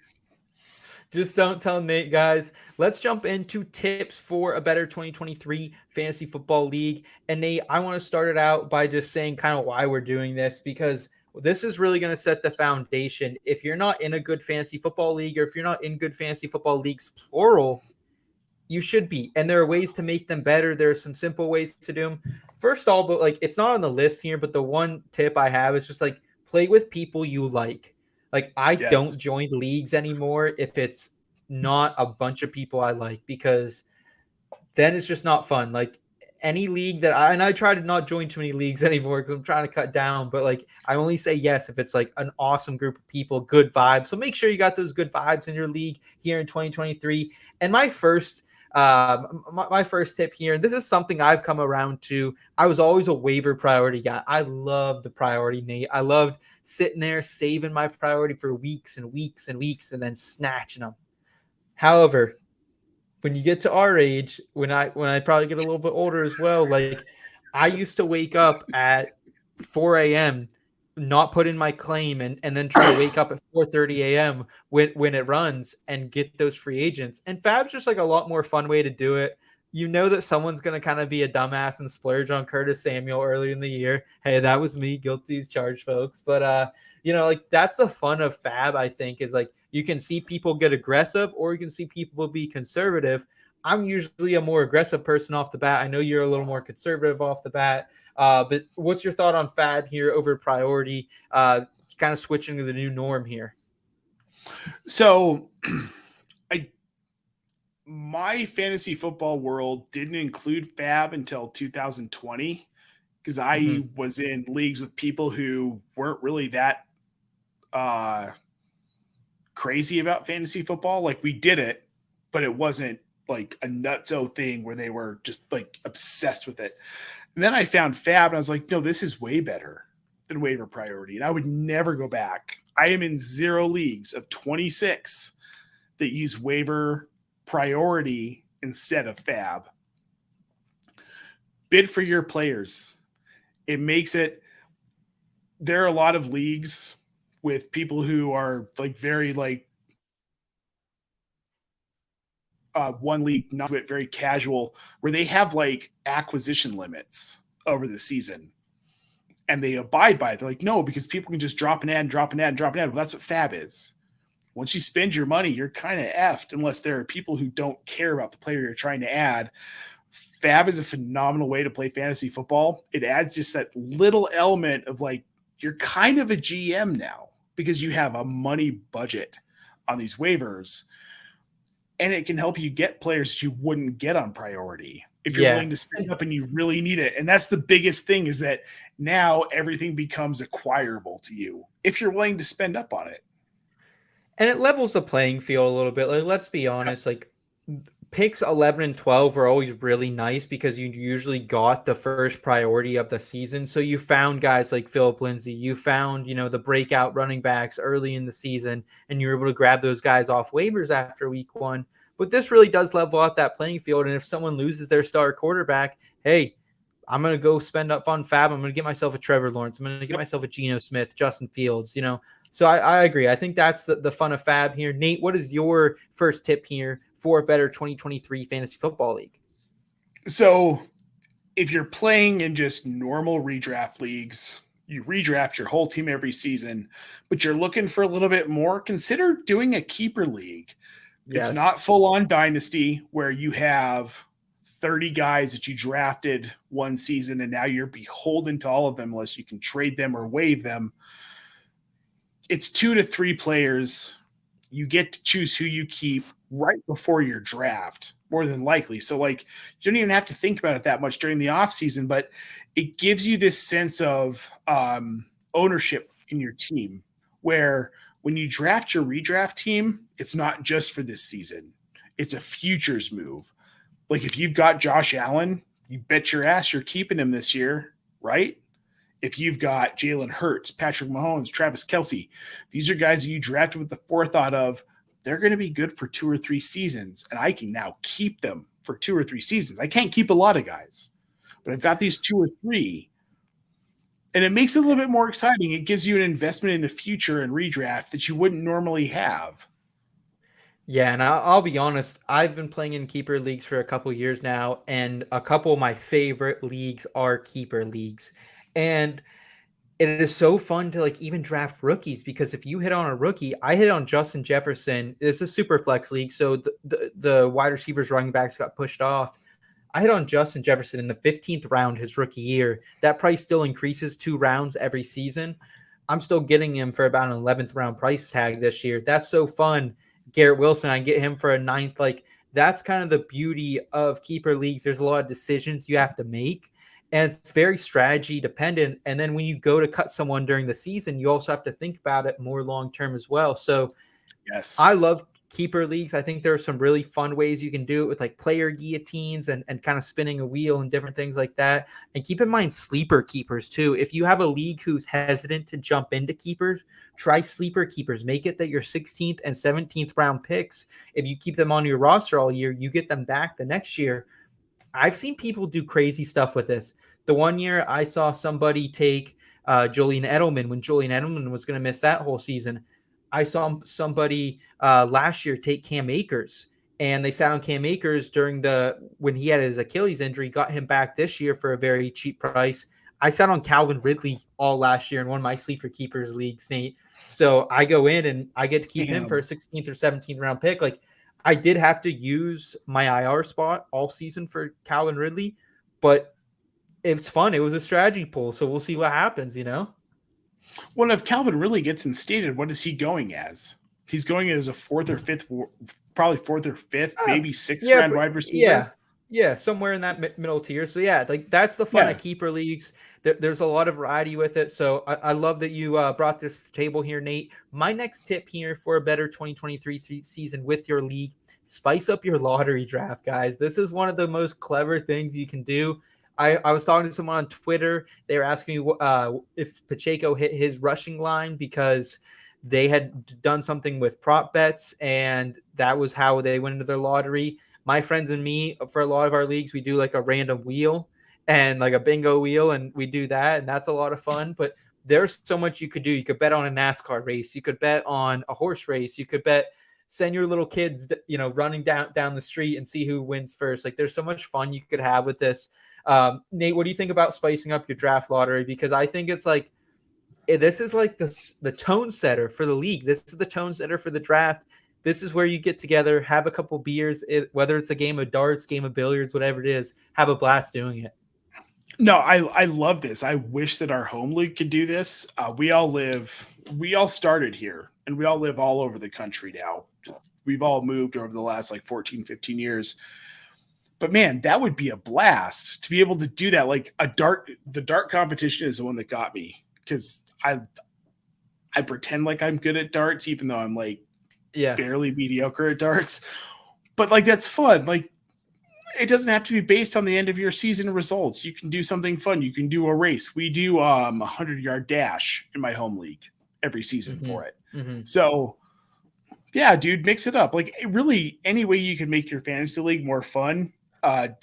Just don't tell Nate, guys. Let's jump into tips for a better 2023 fantasy football league. And Nate, I want to start it out by just saying kind of why we're doing this, because this is really going to set the foundation. If you're not in a good fantasy football league, or if you're not in good fantasy football leagues, plural, you should be. And there are ways to make them better. There are some simple ways to do them. First of all, but like, it's not on the list here, but the one tip I have is just like, play with people you like. Like, I don't join leagues anymore if it's not a bunch of people I like, because then it's just not fun. Like, any league that I try to not join too many leagues anymore because I'm trying to cut down, but like, I only say yes if it's like an awesome group of people, good vibes. So make sure you got those good vibes in your league here in 2023. And my first tip here, and this is something I've come around to. I was always a waiver priority guy. I love the priority, Nate. I loved sitting there saving my priority for weeks and weeks and weeks and then snatching them. However, when you get to our age, when I probably get a little bit older as well, like, I used to wake up at 4 a.m., not put in my claim, and then try to wake up at 4:30 a.m. when it runs and get those free agents. And Fab's just like a lot more fun way to do it. You know that someone's going to kind of be a dumbass and splurge on Curtis Samuel early in the year. Hey, that was me. Guilty as charged, folks. But, like, that's the fun of Fab, I think, is like, you can see people get aggressive or you can see people be conservative. I'm usually a more aggressive person off the bat. I know you're a little more conservative off the bat. But what's your thought on Fab here over priority, kind of switching to the new norm here? So my fantasy football world didn't include Fab until 2020, because I was in leagues with people who weren't really that crazy about fantasy football. Like, we did it, but it wasn't like a nutso thing where they were just like obsessed with it. And then I found Fab and I was like, no, this is way better than waiver priority. And I would never go back. I am in 0 leagues of 26 that use waiver priority instead of Fab. Bid for your players. It makes it, there are a lot of leagues with people who are like very like one league, not very casual, where they have like acquisition limits over the season and they abide by it. They're like, no, because people can just drop an ad and drop an ad and drop an ad. Well, that's what Fab is. Once you spend your money, you're kind of effed unless there are people who don't care about the player you're trying to add. Fab is a phenomenal way to play fantasy football. It adds just that little element of like, you're kind of a GM now because you have a money budget on these waivers, and it can help you get players that you wouldn't get on priority. if you're willing to spend up and you really need it. And that's the biggest thing, is that now everything becomes acquirable to you if you're willing to spend up on it. And it levels the playing field a little bit. Like, let's be honest, like picks 11 and 12 are always really nice because you usually got the first priority of the season. So you found guys like Phillip Lindsay, you found, the breakout running backs early in the season, and you were able to grab those guys off waivers after week 1. But this really does level out that playing field. And if someone loses their star quarterback, hey, I'm going to go spend up on Fab. I'm going to get myself a Trevor Lawrence. I'm going to get myself a Geno Smith, Justin Fields, So I agree. I think that's the fun of Fab here. Nate, what is your first tip here for a better 2023 fantasy football league? So if you're playing in just normal redraft leagues, you redraft your whole team every season, but you're looking for a little bit more, consider doing a keeper league. Yes. It's not full-on dynasty where you have 30 guys that you drafted one season and now you're beholden to all of them unless you can trade them or waive them. It's 2 to 3 players. You get to choose who you keep right before your draft, more than likely. So you don't even have to think about it that much during the off season, but it gives you this sense of ownership in your team, where when you draft your redraft team, it's not just for this season. It's a futures move. Like if you've got Josh Allen, you bet your ass you're keeping him this year, right? If you've got Jalen Hurts, Patrick Mahomes, Travis Kelce, these are guys that you drafted with the forethought of they're going to be good for 2 or 3 seasons, and I can now keep them for 2 or 3 seasons. I can't keep a lot of guys, but I've got these 2 or 3, and it makes it a little bit more exciting. It gives you an investment in the future and redraft that you wouldn't normally have. Yeah, and I'll be honest, I've been playing in keeper leagues for a couple years now, and a couple of my favorite leagues are keeper leagues. And it is so fun to even draft rookies, because if you hit on a rookie, I hit on Justin Jefferson. It's a super flex league, so the wide receivers, running backs got pushed off. I hit on Justin Jefferson in the 15th round his rookie year. That price still increases 2 rounds every season. I'm still getting him for about an 11th round price tag this year. That's so fun. Garrett Wilson, I get him for a 9th. That's kind of the beauty of keeper leagues. There's a lot of decisions you have to make, and it's very strategy dependent. And then when you go to cut someone during the season, you also have to think about it more long-term as well. So yes, I love keeper leagues. I think there are some really fun ways you can do it with player guillotines and kind of spinning a wheel and different things like that. And keep in mind sleeper keepers too. If you have a league who's hesitant to jump into keepers, try sleeper keepers. Make it that your 16th and 17th round picks, if you keep them on your roster all year, you get them back the next year. I've seen people do crazy stuff with this. The one year I saw somebody take Julian Edelman when Julian Edelman was going to miss that whole season. I saw somebody last year take Cam Akers, and they sat on Cam Akers when he had his Achilles injury, got him back this year for a very cheap price. I sat on Calvin Ridley all last year in one of my sleeper keepers leagues, Nate. So I go in and I get to keep him for a 16th or 17th round pick. I did have to use my IR spot all season for Calvin Ridley, but it's fun. It was a strategy pool, so we'll see what happens, Well, if Calvin really gets instated, what is he going as? He's going as a 4th or 5th, probably 4th or 5th, maybe 6th round wide receiver. Yeah, somewhere in that middle tier. So that's the fun of keeper leagues. There's a lot of variety with it. So I love that you brought this to the table here, Nate. My next tip here for a better 2023 season with your league: spice up your lottery draft, guys. This is one of the most clever things you can do. I was talking to someone on Twitter. They were asking me if Pacheco hit his rushing line because they had done something with prop bets, and that was how they went into their lottery. My friends and me, for a lot of our leagues, we do a random wheel and a bingo wheel, and we do that, and that's a lot of fun. But there's so much you could do. You could bet on a NASCAR race. You could bet on a horse race. You could send your little kids, running down the street and see who wins first. There's so much fun you could have with this. Nate, what do you think about spicing up your draft lottery? Because I think it's this is the tone setter for the league. This is the tone setter for the draft. This is where you get together, have a couple beers, whether it's a game of darts, game of billiards, whatever it is, have a blast doing it. No, I love this. I wish that our home league could do this. We all started here, and we all live all over the country now. We've all moved over the last 14, 15 years. But man, that would be a blast to be able to do that. Like the dart competition is the one that got me, because I pretend like I'm good at darts, even though I'm like barely mediocre at darts. But like, that's fun. Like, it doesn't have to be based on the end of your season results. You can do something fun. You can do a race. We do a 100-yard dash in my home league every season for it. So yeah, dude, mix it up. Like, really, any way you can make your fantasy league more fun.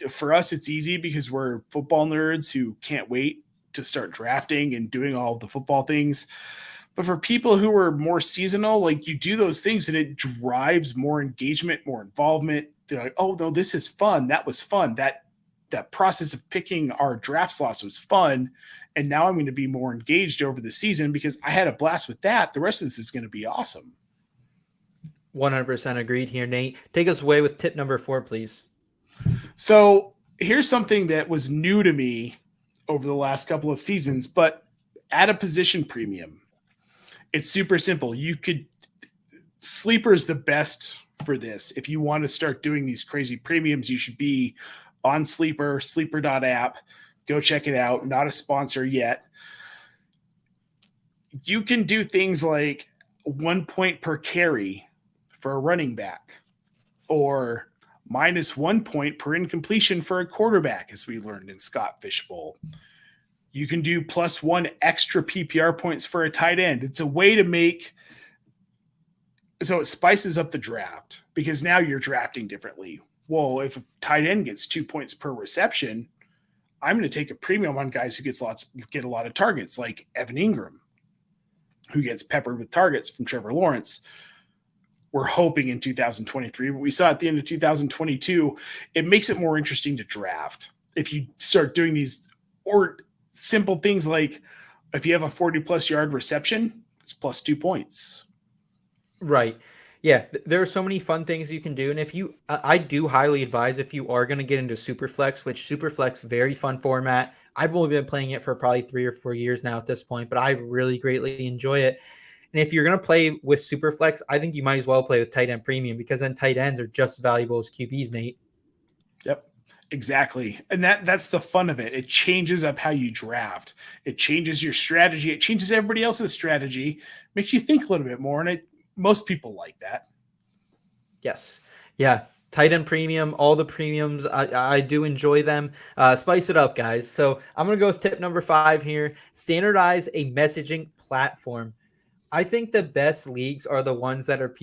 For us, it's easy because we're football nerds who can't wait to start drafting and doing all of the football things. But for people who are more seasonal, like, you do those things and it drives more engagement, more involvement. They're like, oh no, this is fun. That was fun. That process of picking our draft slots was fun. And now I'm going to be more engaged over the season because I had a blast with that. The rest of this is going to be awesome. 100% agreed here, Nate. Take us away with tip number 4, please. So here's something that was new to me over the last couple of seasons, but add a position premium. It's super simple. Sleeper is the best for this. If you want to start doing these crazy premiums, you should be on Sleeper, sleeper.app. Go check it out. Not a sponsor yet. You can do things like 1 point per carry for a running back, or -1 point per incompletion for a quarterback, as we learned in Scott Fishbowl. You can do +1 extra PPR points for a tight end. It's a way to so it spices up the draft, because now you're drafting differently. Well, if a tight end gets 2 points per reception, I'm going to take a premium on guys who get a lot of targets, like Evan Ingram, who gets peppered with targets from Trevor Lawrence. We're hoping in 2023, but we saw at the end of 2022, it makes it more interesting to draft. If you start doing these, or simple things like, if you have a 40+ yard reception, it's +2 points. Right. Yeah. There are so many fun things you can do. And I do highly advise, if you are going to get into Superflex, which Superflex, very fun format. I've only been playing it for probably 3 or 4 years now at this point, but I really greatly enjoy it. And if you're going to play with Superflex, I think you might as well play with tight end premium, because then tight ends are just as valuable as QBs, Nate. Yep. Exactly. And that's the fun of it. It changes up how you draft. It changes your strategy. It changes everybody else's strategy. Makes you think a little bit more. And most people like that. Yes. Yeah. Tight end premium, all the premiums. I do enjoy them. Spice it up, guys. So I'm going to go with tip number 5 here. Standardize a messaging platform. I think the best leagues are the ones that are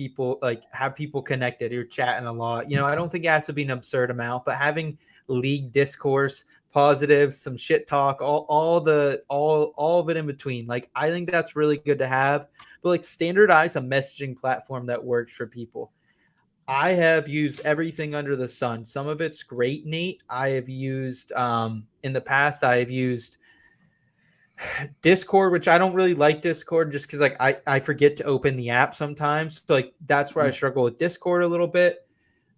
have people connected. You're chatting a lot. I don't think it has to be an absurd amount, but having league discourse, positives, some shit talk, all of it in between. Like, I think that's really good to have. But like, standardize a messaging platform that works for people. I have used everything under the sun. Some of it's great, Nate. I have used in the past. I have used Discord, which I don't really like Discord, just because like I forget to open the app sometimes. So like, that's where I struggle with Discord a little bit.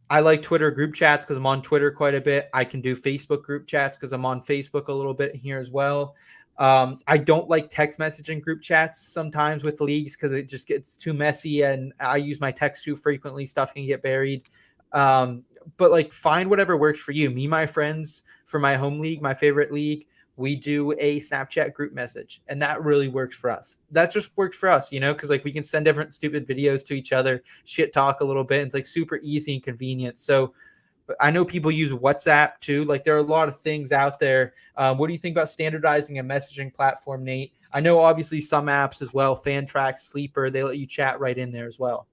I like Twitter group chats because I'm on Twitter quite a bit. I can do Facebook group chats because I'm on Facebook a little bit here as well. I don't like text messaging group chats sometimes with leagues because it just gets too messy, and I use my text too frequently. Stuff can get buried. But like, find whatever works for you. Me, my friends, for my home league, my favorite league, we do a Snapchat group message, and that really works for us. That just works for us, because like, we can send different stupid videos to each other, shit talk a little bit. It's like super easy and convenient. So I know people use WhatsApp too. Like, there are a lot of things out there. What do you think about standardizing a messaging platform, Nate? I know obviously some apps as well, Fantrax, Sleeper, they let you chat right in there as well.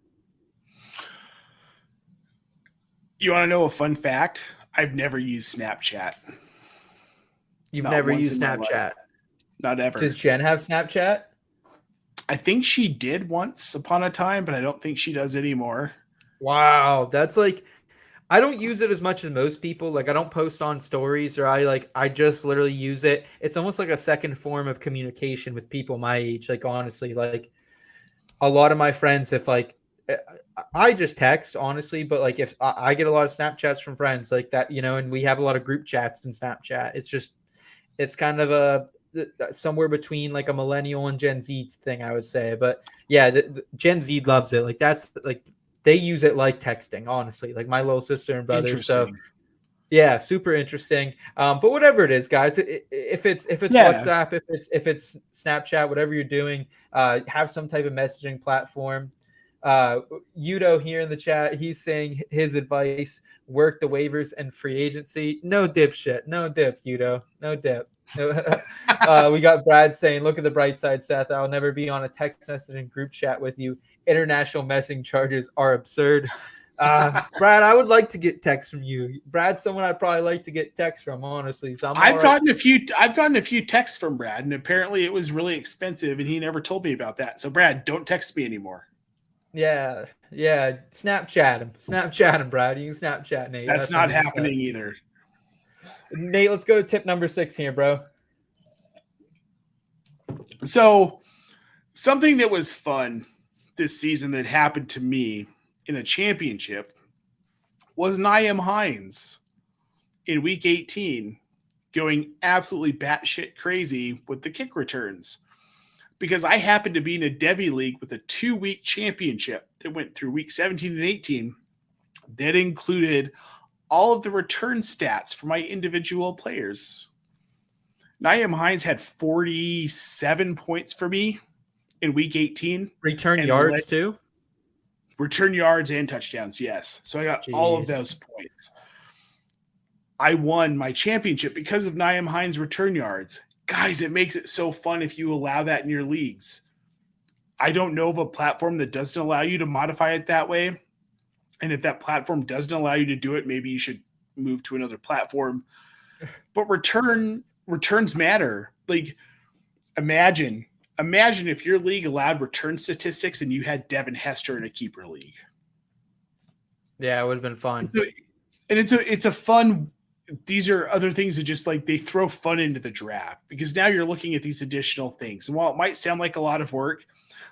You want to know a fun fact? I've never used Snapchat. You've never used Snapchat? Not ever. Does Jen have Snapchat? I think she did once upon a time, but I don't think she does anymore. Wow. That's like, I don't use it as much as most people. Like, I don't post on stories, or I just literally use it. It's almost like a second form of communication with people my age. Like, honestly, like, a lot of my friends, if like, I just text, honestly, but like, if I get a lot of Snapchats from friends like that, and we have a lot of group chats in Snapchat. It's kind of somewhere between like a millennial and Gen Z thing, I would say. But yeah, the Gen Z loves it. Like, that's like, they use it like texting, honestly, like my little sister and brother. So Yeah, super interesting. But whatever it is, guys, if it's Yeah. WhatsApp, if it's Snapchat, whatever you're doing, have some type of messaging platform. Yudo here in the chat, he's saying his advice: work the waivers and free agency. No dipshit, no dip, Yudo, no dip. We got Brad saying, "Look at the bright side, Seth. I'll never be on a text messaging group chat with you. International messaging charges are absurd." Brad, I would like to get texts from you. Brad's someone I'd probably like to get texts from, honestly. So I've gotten a few texts from Brad, and apparently it was really expensive, and he never told me about that. So Brad, don't text me anymore. Yeah. Snapchat him, Brad. You can Snapchat Nate. That's not happening either. Nate, let's go to tip number 6 here, bro. So something that was fun this season that happened to me in a championship was Nyheim Hines in week 18 going absolutely batshit crazy with the kick returns, because I happened to be in a Devy league with a 2-week championship that went through week 17 and 18 that included all of the return stats for my individual players. Nyheim Hines had 47 points for me in week 18. Return yards too? Return yards and touchdowns, yes. So I got all of those points. I won my championship because of Nyheim Hines' return yards. Guys, it makes it so fun if you allow that in your leagues. I don't know of a platform that doesn't allow you to modify it that way. And if that platform doesn't allow you to do it, maybe you should move to another platform. But returns matter. Like, imagine if your league allowed return statistics and you had Devin Hester in a keeper league. Yeah, it would have been fun. It's a fun. These are other things that just like they throw fun into the draft, because now you're looking at these additional things. And while it might sound like a lot of work,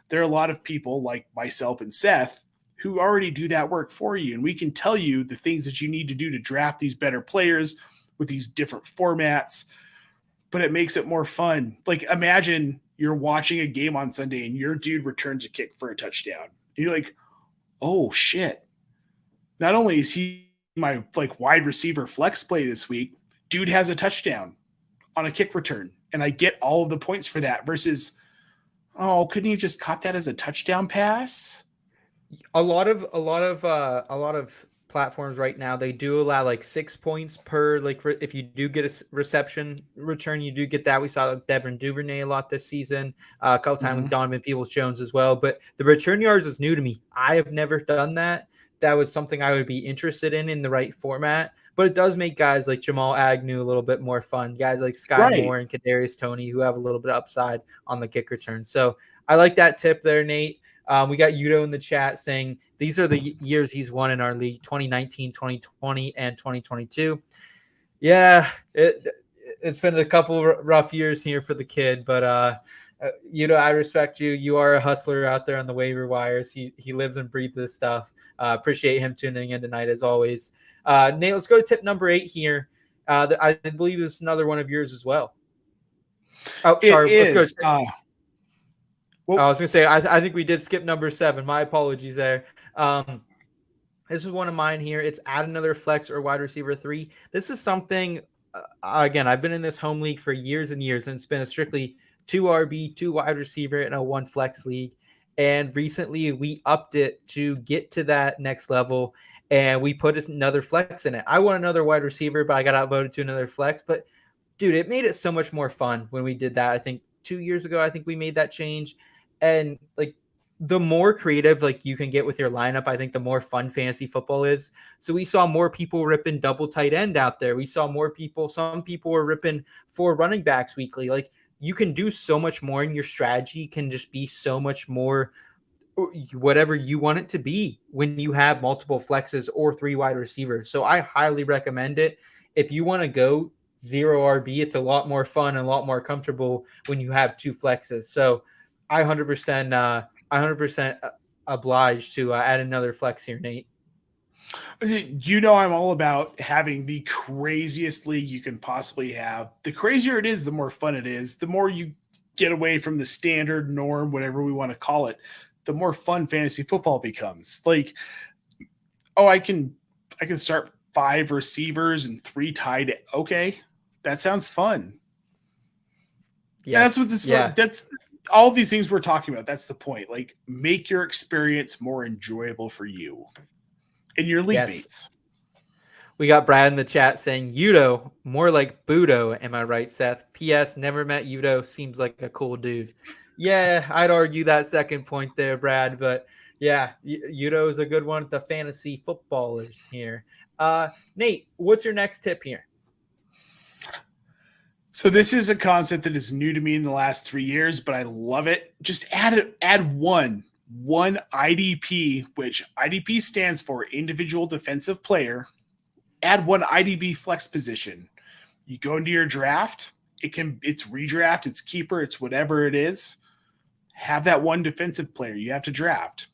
there are a lot of people like myself and Seth who already do that work for you. And we can tell you the things that you need to do to draft these better players with these different formats, but it makes it more fun. Like, imagine you're watching a game on Sunday and your dude returns a kick for a touchdown. And you're like, oh shit. Not only is he my like wide receiver flex play this week, dude has a touchdown on a kick return, and I get all of the points for that, versus, oh, couldn't you just caught that as a touchdown pass? A lot of platforms right now, they do allow like 6 points per, like, if you do get a reception return, you do get that. We saw Devin Duvernay a lot this season, a couple times with Donovan Peoples-Jones as well. But the return yards is new to me. I have never done that. That was something I would be interested in the right format. But it does make guys like Jamal Agnew a little bit more fun. Guys like Sky Moore and Kadarius Toney who have a little bit of upside on the kick return. So I like that tip there, Nate. We got Yudo in the chat saying these are the years he's won in our league: 2019, 2020, and 2022. Yeah, it's been a couple rough years here for the kid, but I respect you. You are a hustler out there on the waiver wires. He lives and breathes this stuff. Appreciate him tuning in tonight as always. Nate, let's go to tip number 8 here. I believe this is another one of yours as well. Oh, sorry. Let's go. I was going to say, I think we did skip number 7. My apologies there. This is one of mine here. It's add another flex or wide receiver 3. This is something, again, I've been in this home league for years and years, and it's been a strictly 2 RB, 2 wide receiver, and a 1 flex league. And recently we upped it to get to that next level, and we put another flex in it. I want another wide receiver, but I got outvoted to another flex. But, dude, it made it so much more fun when we did that. I think 2 years ago, I think we made that change. And, like, the more creative like you can get with your lineup, I think the more fun fantasy football is. So we saw more people ripping double tight end out there. We saw more people. Some people were ripping 4 running backs weekly. Like, you can do so much more, and your strategy can just be so much more whatever you want it to be when you have multiple flexes or 3 wide receivers. So I highly recommend it. If you want to go 0 RB, it's a lot more fun and a lot more comfortable when you have 2 flexes. So I 100% obliged to add another flex here, Nate. You know, I'm all about having the craziest league you can possibly have. The crazier it is, the more fun it is. The more you get away from the standard norm, whatever we want to call it, the more fun fantasy football becomes. Like, oh, I can start 5 receivers and 3 tight. Okay, that sounds fun. Yeah, that's what this. Yeah. That's all these things we're talking about. That's the point. Like, make your experience more enjoyable for you and your league mates. We got Brad in the chat saying Yudo, more like Budo. Am I right, Seth? P.S. Never met Yudo. Seems like a cool dude. Yeah, I'd argue that second point there, Brad. But yeah, Yudo is a good one. The fantasy footballers here. Nate, what's your next tip here? So this is a concept that is new to me in the last 3 years, but I love it. Just add one IDP, which IDP stands for individual defensive player. Add one IDP flex position. You go into your draft. It's redraft, it's keeper, it's whatever it is. Have that one defensive player you have to draft.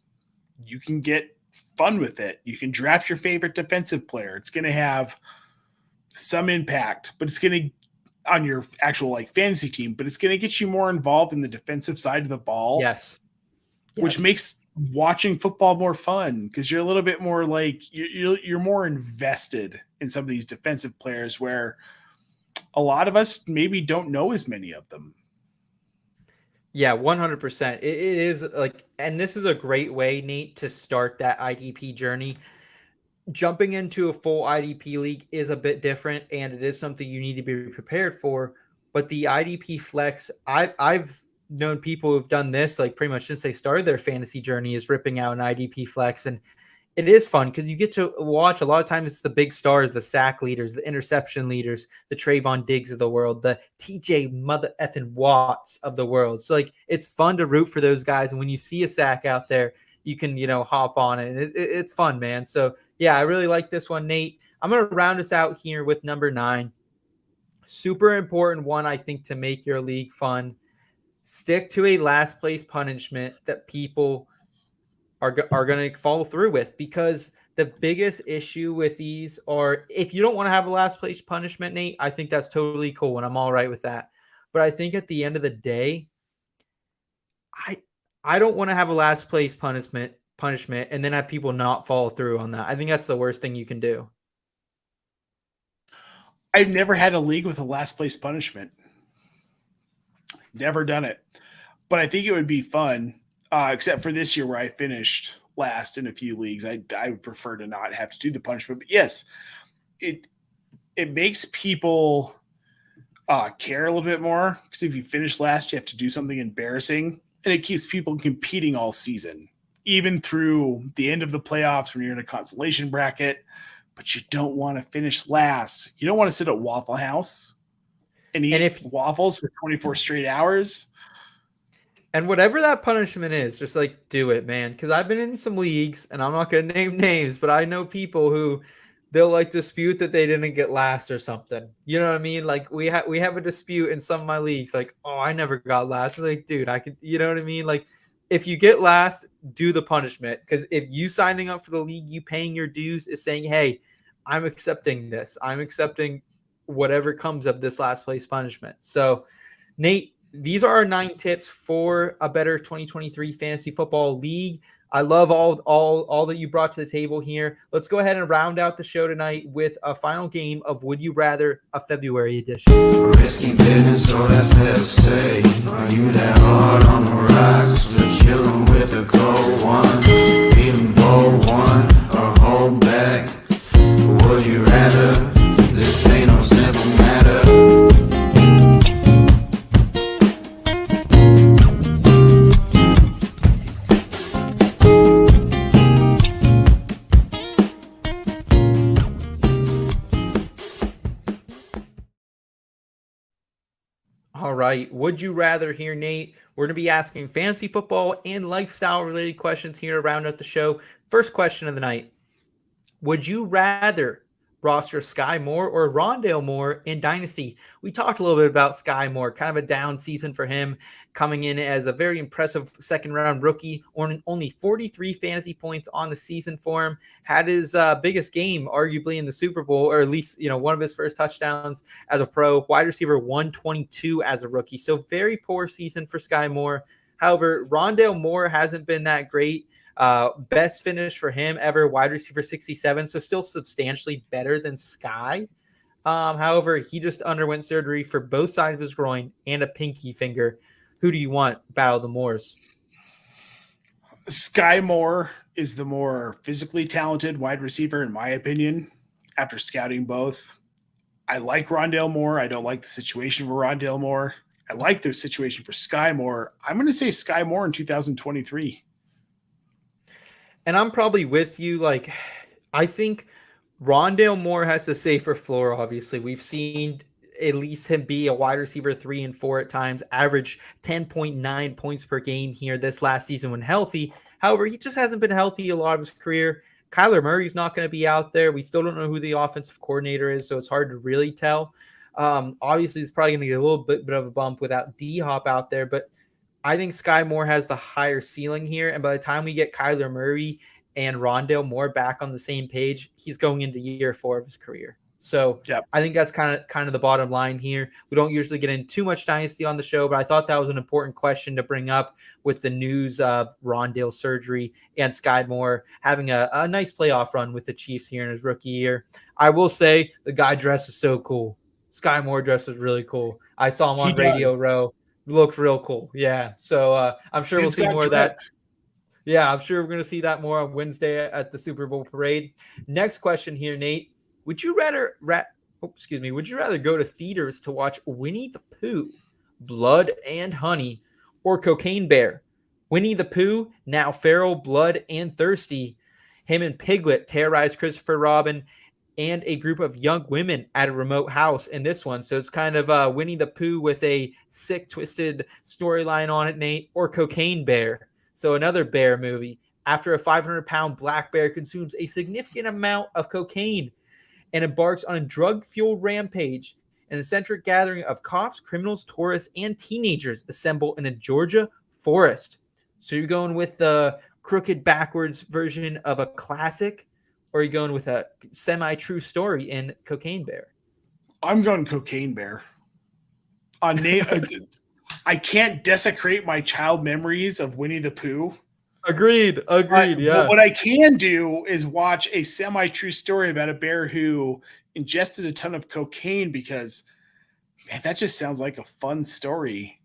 You can get fun with it. You can draft your favorite defensive player. It's going to have some impact, but it's going to on your actual like fantasy team, but it's going to get you more involved in the defensive side of the ball. Yes. Which makes watching football more fun because you're a little bit more like you're more invested in some of these defensive players where a lot of us maybe don't know as many of them. Yeah, 100%. It is like, and this is a great way, Nate, to start that IDP journey. Jumping into a full IDP league is a bit different, and it is something you need to be prepared for. But the IDP flex, I've known people who've done this like pretty much since they started their fantasy journey, is ripping out an IDP flex, and it is fun because you get to watch. A lot of times it's the big stars, the sack leaders, the interception leaders, the Trayvon Diggs of the world, the TJ mother effing Watts of the world. So like it's fun to root for those guys, and when you see a sack out there, you can hop on it. It's fun, man. So yeah, I really like this one, Nate. I'm gonna round us out here with number 9. Super important one, I think, to make your league fun. Stick to a last place punishment that people are going to follow through with, because the biggest issue with these are, if you don't want to have a last place punishment, Nate, I think that's totally cool and I'm all right with that. But I think at the end of the day, I don't want to have a last place punishment and then have people not follow through on that. I think that's the worst thing you can do. I've never had a league with a last place punishment. Never done it. But I think it would be fun. Except for this year where I finished last in a few leagues. I would prefer to not have to do the punishment. But yes, it makes people care a little bit more, because if you finish last, you have to do something embarrassing, and it keeps people competing all season, even through the end of the playoffs when you're in a consolation bracket. But you don't want to finish last. You don't want to sit at Waffle House and eat waffles for 24 straight hours. And whatever that punishment is, just like do it, man. Because I've been in some leagues, and I'm not going to name names, but I know people who they'll like dispute that they didn't get last or something. You know what I mean? Like we have a dispute in some of my leagues. Like, oh, I never got last. I'm like, dude, I could. You know what I mean? Like, if you get last, do the punishment. Because if you signing up for the league, you paying your dues, is saying, hey, I'm accepting this. I'm accepting whatever comes of this last place punishment. So, Nate, these are our 9 tips for a better 2023 fantasy football league. I love all that you brought to the table here. Let's go ahead and round out the show tonight with a final game of Would You Rather, a February edition. Risky business or that fair say? Are you that hard on the rocks? We're chilling with a cold one, even bold one, or hold back. Would you rather? This ain't no simple matter. All right. Would you rather here, Nate? We're going to be asking fantasy football and lifestyle related questions here to round out the show. First question of the night. Would you rather roster Sky Moore or Rondale Moore in Dynasty? We talked a little bit about Sky Moore, kind of a down season for him, coming in as a very impressive second-round rookie, only 43 fantasy points on the season for him, had his biggest game arguably in the Super Bowl, or at least one of his first touchdowns as a pro, wide receiver 122 as a rookie. So very poor season for Sky Moore. However, Rondale Moore hasn't been that great. Best finish for him ever, wide receiver 67, so still substantially better than Sky. However, he just underwent surgery for both sides of his groin and a pinky finger. Who do you want? Battle the Moors. Sky Moore is the more physically talented wide receiver, in my opinion, after scouting both. I like Rondale Moore. I don't like the situation for Rondale Moore. I like the situation for Sky Moore. I'm going to say Sky Moore in 2023. And I'm probably with you. Like, I think Rondale Moore has a safer floor, obviously. We've seen at least him be a wide receiver 3 and 4 at times, average 10.9 points per game here this last season when healthy. However, he just hasn't been healthy a lot of his career. Kyler Murray's not going to be out there. We still don't know who the offensive coordinator is, so it's hard to really tell. Obviously, it's probably going to get a little bit of a bump without D-Hop out there, but I think Sky Moore has the higher ceiling here, and by the time we get Kyler Murray and Rondale Moore back on the same page, he's going into year 4 of his career. So Yep. I think that's kind of the bottom line here. We don't usually get into too much dynasty on the show, but I thought that was an important question to bring up with the news of Rondale surgery and Sky Moore having a nice playoff run with the Chiefs here in his rookie year. I will say the guy dresses so cool. Sky Moore dresses really cool. I saw him on Radio Row. Looks real cool. Yeah. So I'm sure we'll see more of that. Yeah, I'm sure we're going to see that more on Wednesday at the Super Bowl parade. Next question here, Nate. Would you rather go to theaters to watch Winnie the Pooh, Blood and Honey, or Cocaine Bear? Winnie the Pooh, now feral, blood, and thirsty. Him and Piglet terrorize Christopher Robin and a group of young women at a remote house in this one. So it's kind of Winnie the Pooh with a sick, twisted storyline on it, Nate, or Cocaine Bear. So another bear movie. After a 500-pound black bear consumes a significant amount of cocaine and embarks on a drug-fueled rampage, an eccentric gathering of cops, criminals, tourists, and teenagers assemble in a Georgia forest. So you're going with the crooked backwards version of a classic, or are you going with a semi-true story in Cocaine Bear? I'm going Cocaine Bear. I can't desecrate my child memories of Winnie the Pooh. Agreed. Yeah. What I can do is watch a semi-true story about a bear who ingested a ton of cocaine because, man, that just sounds like a fun story.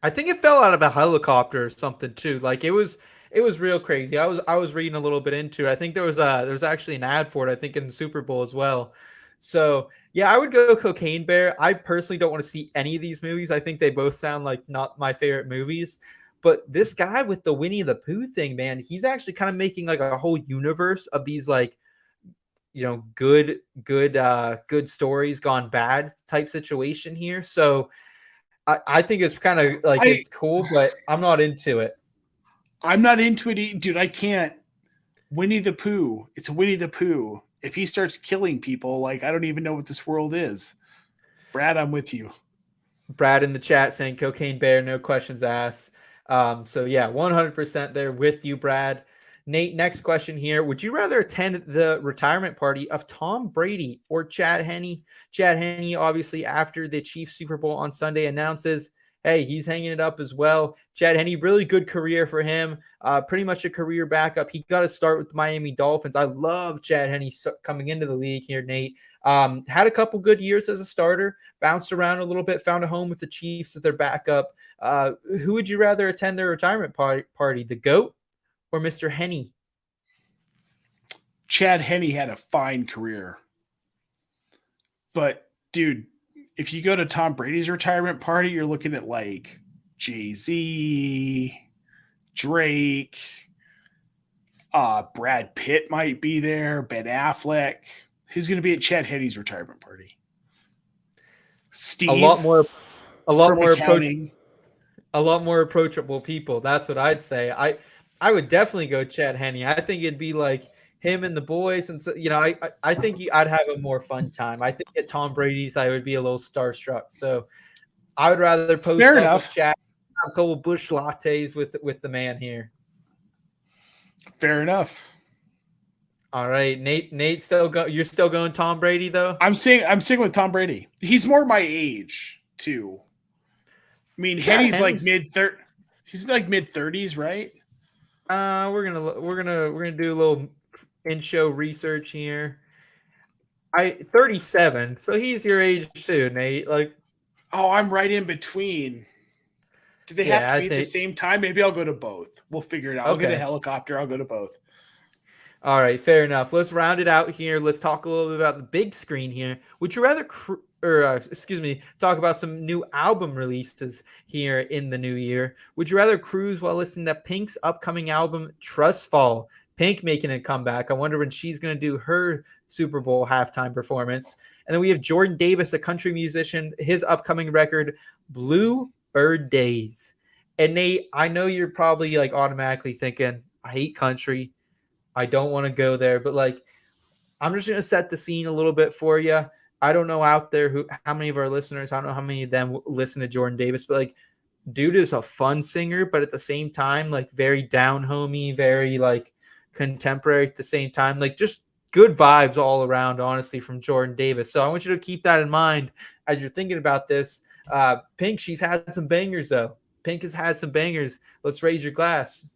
I think it fell out of a helicopter or something too. Like it was real crazy. I was reading a little bit into it. I think there was actually an ad for it, I think in the Super Bowl as well. So yeah, I would go Cocaine Bear. I personally don't want to see any of these movies. I think they both sound like not my favorite movies. But this guy with the Winnie the Pooh thing, man, he's actually kind of making like a whole universe of these like, good stories gone bad type situation here. So I think it's kind of like it's cool, but I'm not into it. I'm not into it, dude. I can't. Winnie the Pooh. It's Winnie the Pooh. If he starts killing people, like I don't even know what this world is. Brad, I'm with you. Brad in the chat saying Cocaine Bear, no questions asked. So yeah, 100% there with you, Brad. Nate, next question here. Would you rather attend the retirement party of Tom Brady or Chad Henne? Chad Henne, obviously, after the Chiefs Super Bowl on Sunday, announces, hey, he's hanging it up as well. Chad Henne, really good career for him. Pretty much a career backup. He got to start with the Miami Dolphins. I love Chad Henne coming into the league here, Nate. Had a couple good years as a starter, bounced around a little bit, found a home with the Chiefs as their backup. Who would you rather attend their retirement party, the GOAT or Mr. Henne? Chad Henne had a fine career. But, dude, if you go to Tom Brady's retirement party, you're looking at like Jay-Z, Drake, Brad Pitt might be there, Ben Affleck. Who's going to be at Chad Henne's retirement party? Steve. A lot more approachable people. That's what I'd say. I would definitely go Chad Henne. I think it'd be like him and the boys, and so I think I'd have a more fun time. I think at Tom Brady's I would be a little starstruck. So I would rather post Fair up enough. with Chad, a couple bush lattes with the man here. Fair enough. All right, Nate. You're still going Tom Brady though. I'm sticking with Tom Brady. He's more my age too. I mean, Henne's like mid-30s. He's like mid-30s, right? We're gonna do a little in-show research here. 37, so he's your age too, Nate. Like, Oh, I'm right in between. Do they have yeah, to I be at the think. same time? Maybe I'll go to both. We'll figure it out. I'll get a Okay. helicopter. I'll go to both. All right, fair enough. Let's round it out here. Let's talk a little bit about the big screen here. Would you rather, talk about some new album releases here in the new year? Would you rather cruise while listening to Pink's upcoming album, Trust Fall? Pink making a comeback. I wonder when she's going to do her Super Bowl halftime performance. And then we have Jordan Davis, a country musician, his upcoming record, Blue Bird Days. And Nate, I know you're probably like automatically thinking, I hate country. I don't want to go there, but like, I'm just going to set the scene a little bit for you. I don't know out there how many of our listeners, I don't know how many of them listen to Jordan Davis, but like, dude is a fun singer, but at the same time, like very down homey, very like contemporary at the same time, like just good vibes all around, honestly, from Jordan Davis. So I want you to keep that in mind as you're thinking about this. Pink, she's had some bangers though. Pink has had some bangers. Let's raise your glass.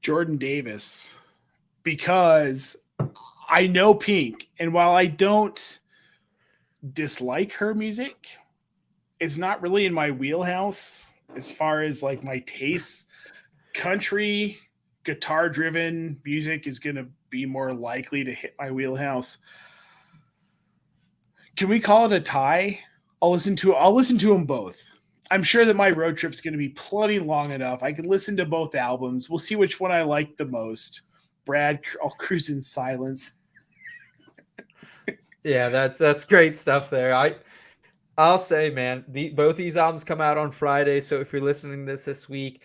Jordan Davis, because I know Pink, and while I don't dislike her music, it's not really in my wheelhouse as far as like my tastes. Country, guitar driven music is going to be more likely to hit my wheelhouse. Can we call it a tie? I'll listen to them both. I'm sure that my road trip's going to be plenty long enough. I can listen to both albums. We'll see which one I like the most. Brad, I'll cruise in silence. Yeah, that's great stuff there. I'll say, man, both these albums come out on Friday. So if you're listening to this week,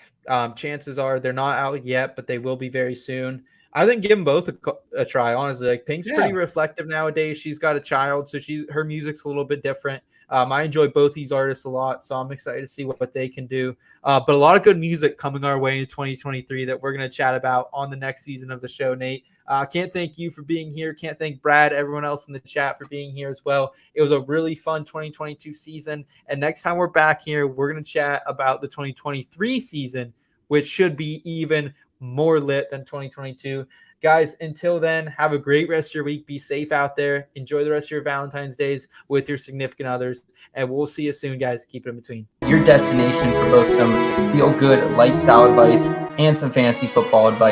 chances are they're not out yet, but they will be very soon. I think give them both a try, honestly. Like Pink's pretty reflective nowadays. She's got a child, so her music's a little bit different. I enjoy both these artists a lot, so I'm excited to see what they can do. But a lot of good music coming our way in 2023 that we're going to chat about on the next season of the show, Nate. Can't thank you for being here. Can't thank Brad, everyone else in the chat for being here as well. It was a really fun 2022 season. And next time we're back here, we're going to chat about the 2023 season, which should be even more lit than 2022. Guys, until then, have a great rest of your week. Be safe out there. Enjoy the rest of your Valentine's days with your significant others. And we'll see you soon, guys. Keep it in between. Your destination for both some feel-good lifestyle advice and some fantasy football advice.